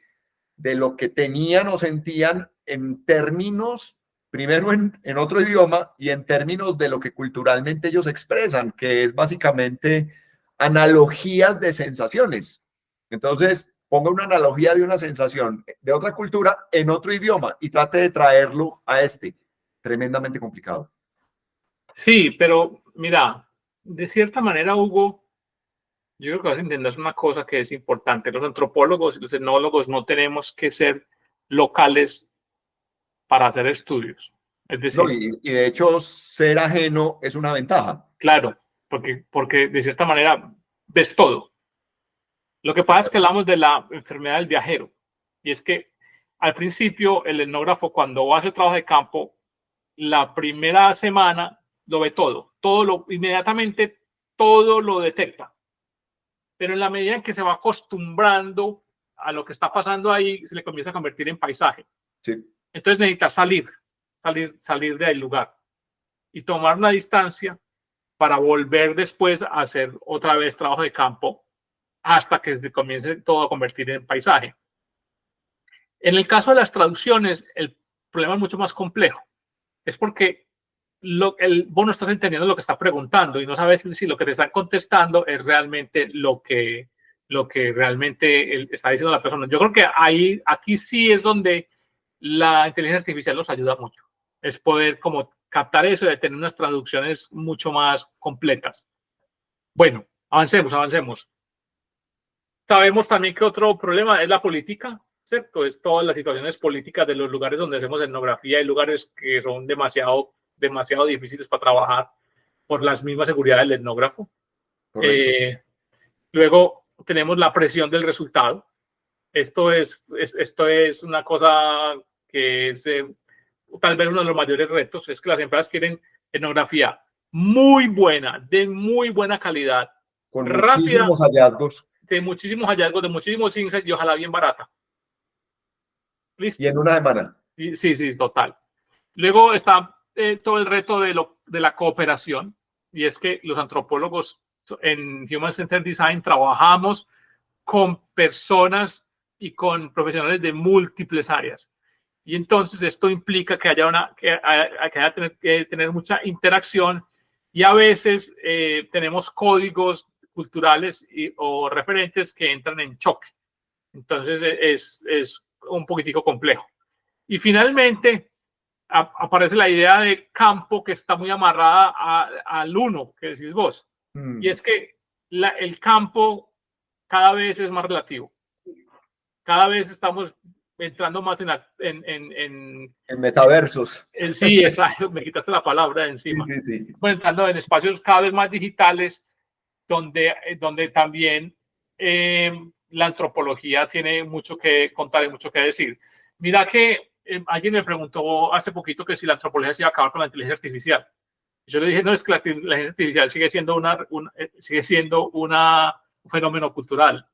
lo que tenían o sentían en términos, primero en otro idioma y en términos de lo que culturalmente ellos expresan, que es básicamente analogías de sensaciones. Entonces, ponga una analogía de una sensación de otra cultura en otro idioma y trate de traerlo a este. Tremendamente complicado. Sí, pero mira, de cierta manera, Hugo, yo creo que vas a entender una cosa que es importante. Los antropólogos y los etnólogos no tenemos que ser locales para hacer estudios. Es decir, no, y de hecho, ser ajeno es una ventaja. Claro, porque de cierta manera ves todo. Lo que pasa es que hablamos de la enfermedad del viajero. Y es que al principio el etnógrafo cuando va a hacer trabajo de campo, la primera semana lo ve todo. Inmediatamente todo lo detecta. Pero en la medida en que se va acostumbrando a lo que está pasando ahí, se le comienza a convertir en paisaje. Sí. Entonces necesita salir del lugar y tomar una distancia para volver después a hacer otra vez trabajo de campo hasta que se comience todo a convertir en paisaje. En el caso de las traducciones, el problema es mucho más complejo. Es porque vos no estás entendiendo lo que está preguntando y no sabes si lo que te están contestando es realmente lo que realmente está diciendo la persona. Yo creo que aquí sí es donde la inteligencia artificial nos ayuda mucho. Es poder como captar eso y de tener unas traducciones mucho más completas. Bueno, avancemos. Sabemos también que otro problema es la política, ¿cierto? Es todas las situaciones políticas de los lugares donde hacemos etnografía. Hay lugares que son demasiado difíciles para trabajar por las mismas seguridades del etnógrafo. Luego tenemos la presión del resultado. Esto es una cosa que es tal vez uno de los mayores retos, es que las empresas quieren etnografía muy buena, de muy buena calidad, con rápida, muchísimos hallazgos. De muchísimos hallazgos, de muchísimos insights y ojalá bien barata. ¿Listo? Y en una semana. Sí, total. Luego está todo el reto de la cooperación, y es que los antropólogos en Human Centered Design trabajamos con personas y con profesionales de múltiples áreas. Y entonces esto implica que haya que tener mucha interacción, y a veces tenemos códigos culturales o referentes que entran en choque. Entonces es un poquitico complejo. Y finalmente aparece la idea de campo, que está muy amarrada al uno que decís vos. Y es que el campo cada vez es más relativo. Cada vez estamos entrando más en metaversos. Sí, exacto, me quitaste la palabra de encima. Sí. Bueno, entrando en espacios cada vez más digitales, donde también la antropología tiene mucho que contar y mucho que decir. Mira que alguien me preguntó hace poquito que si la antropología se iba a acabar con la inteligencia artificial. Yo le dije, no, es que la inteligencia artificial sigue siendo un fenómeno cultural.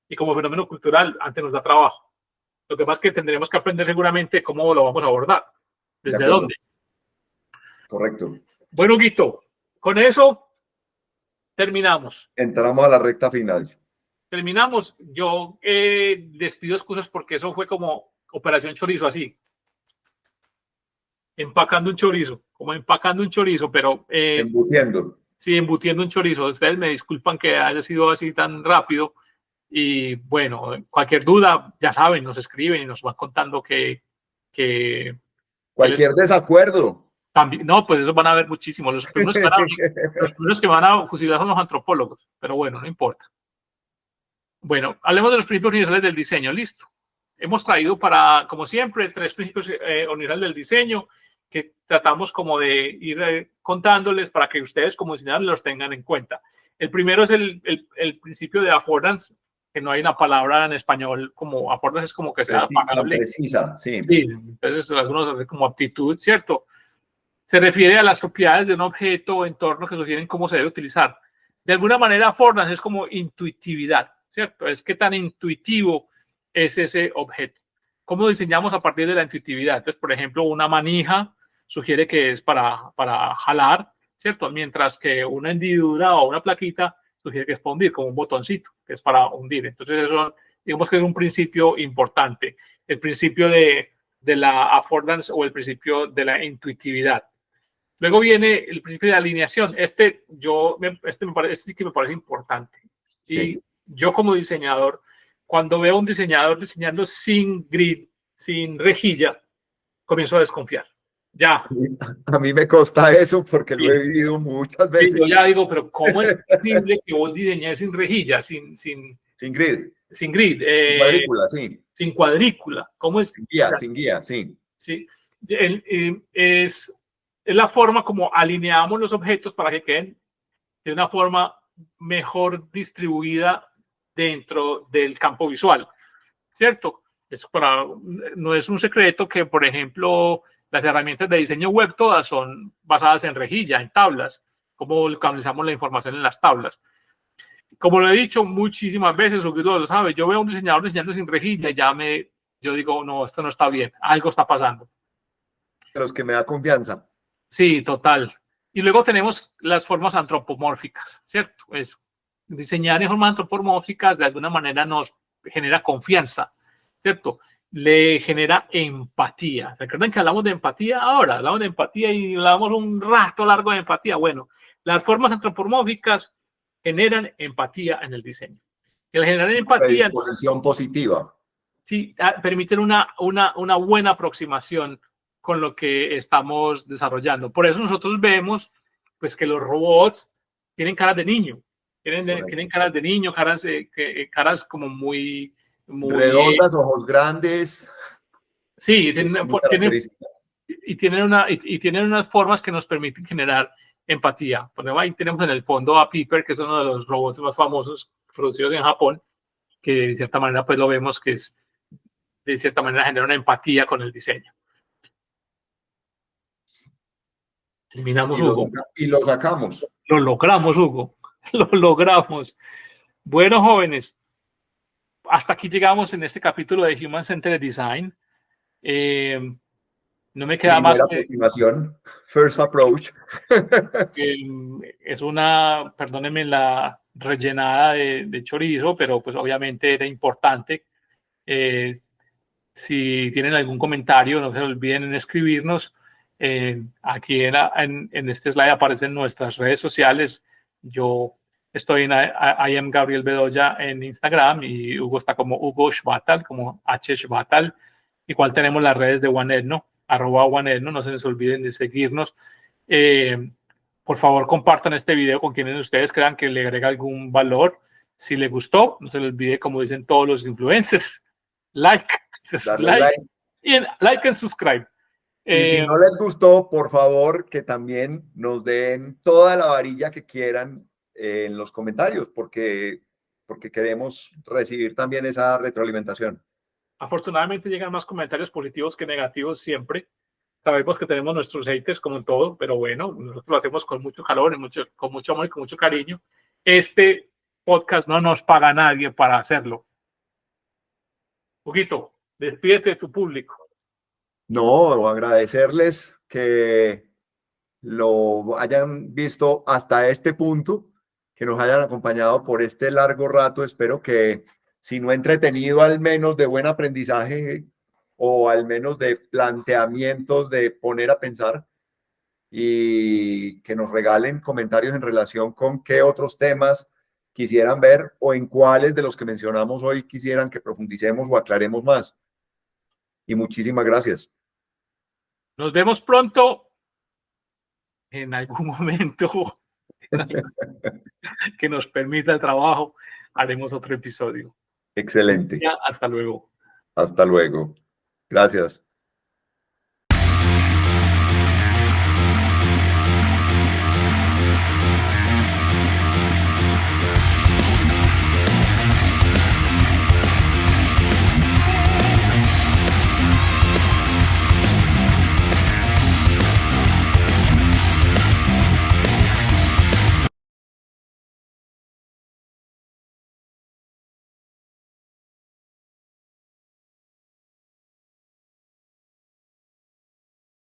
Y como fenómeno cultural, antes nos da trabajo. Lo que pasa es que tendremos que aprender seguramente cómo lo vamos a abordar. ¿Desde dónde? Correcto. Bueno, Guito, con eso terminamos. Entramos a la recta final. Terminamos. Yo les pido excusas porque eso fue como operación chorizo, así. Empacando un chorizo, pero... embutiendo. Sí, embutiendo un chorizo. Ustedes me disculpan que haya sido así tan rápido. Y bueno, cualquier duda, ya saben, nos escriben y nos van contando que cualquier desacuerdo. También, no, pues eso van a haber muchísimos. Los primeros que van a fusilar son los antropólogos, pero bueno, no importa. Bueno, hablemos de los principios universales del diseño. Listo. Hemos traído como siempre, 3 principios universales del diseño que tratamos como de ir contándoles para que ustedes como diseñadores los tengan en cuenta. El primero es el principio de affordance, que no hay una palabra en español como affordance, es como que sea pagable. Precisa, sí. Sí, entonces algunos hacen como aptitud, ¿cierto? Se refiere a las propiedades de un objeto o entorno que sugieren cómo se debe utilizar. De alguna manera, affordance es como intuitividad, ¿cierto? Es qué tan intuitivo es ese objeto. ¿Cómo diseñamos a partir de la intuitividad? Entonces, por ejemplo, una manija sugiere que es para jalar, ¿cierto? Mientras que una hendidura o una plaquita sugiere que es para hundir, como un botoncito, que es para hundir. Entonces, eso, digamos que es un principio importante. El principio de la affordance o el principio de la intuitividad. Luego viene el principio de alineación. Este sí que me parece importante. Sí. Y yo como diseñador, cuando veo a un diseñador diseñando sin grid, sin rejilla, comienzo a desconfiar. Ya. A mí me consta eso porque sí. Lo he vivido muchas veces. Sí, yo ya digo, pero ¿cómo es posible que vos diseñes sin rejilla, sin grid? Sin grid. Sin cuadrícula, sí. Sin cuadrícula. ¿Cómo es? Sin guía, sí. Sí. Es la forma como alineamos los objetos para que queden de una forma mejor distribuida dentro del campo visual, ¿cierto? No es un secreto que, por ejemplo, las herramientas de diseño web todas son basadas en rejilla, en tablas, como localizamos la información en las tablas. Como lo he dicho muchísimas veces, usted lo sabe, yo veo a un diseñador diseñando sin rejilla y yo digo, no, esto no está bien, algo está pasando. De los que me da confianza. Sí, total. Y luego tenemos las formas antropomórficas, ¿cierto? Diseñar en formas antropomórficas de alguna manera nos genera confianza, ¿cierto? Le genera empatía. ¿Recuerdan que hablamos de empatía ahora? Hablamos de empatía y hablamos un rato largo de empatía. Bueno, las formas antropomórficas generan empatía en el diseño. El generar empatía... Disposición positiva. Sí, permiten una buena aproximación con lo que estamos desarrollando. Por eso nosotros vemos pues, que los robots tienen caras de niño, tienen caras de niño, caras como muy redondas, ojos grandes. Sí, tienen unas formas que nos permiten generar empatía. Por ejemplo, ahí tenemos en el fondo a Piper, que es uno de los robots más famosos producidos en Japón, que de cierta manera pues lo vemos que es, de cierta manera genera una empatía con el diseño. Terminamos, Hugo. Y lo sacamos. Lo logramos, Hugo. Lo logramos. Bueno, jóvenes, hasta aquí llegamos en este capítulo de Human Centered Design. No me queda más Primera que aproximación, first approach. es una, perdónenme la rellenada de chorizo, pero pues obviamente era importante. Eh, si tienen algún comentario, no se olviden en escribirnos. Aquí en este slide aparecen nuestras redes sociales. Yo estoy en I am Gabriel Bedoya en Instagram y Hugo está como Hugo Shbatal, como H Shbatal. Igual tenemos las redes de OneEdno, @OneEdno, no se les olviden de seguirnos. Eh, por favor, compartan este video con quienes ustedes crean que le agrega algún valor. Si les gustó, no se les olvide, como dicen todos los influencers, like, Darle like, like. y like and subscribe. Y si no les gustó, por favor, que también nos den toda la varilla que quieran en los comentarios, porque queremos recibir también esa retroalimentación. Afortunadamente llegan más comentarios positivos que negativos siempre. Sabemos que tenemos nuestros haters como en todo, pero bueno, nosotros lo hacemos con mucho calor, con mucho amor y con mucho cariño. Este podcast no nos paga nadie para hacerlo. Huguito, despídete de tu público. No, agradecerles que lo hayan visto hasta este punto, que nos hayan acompañado por este largo rato. Espero que, si no entretenido, al menos de buen aprendizaje o al menos de planteamientos de poner a pensar, y que nos regalen comentarios en relación con qué otros temas quisieran ver o en cuáles de los que mencionamos hoy quisieran que profundicemos o aclaremos más. Y muchísimas gracias. Nos vemos pronto en algún momento que nos permita el trabajo. Haremos otro episodio. Excelente. Hasta luego. Hasta luego. Gracias.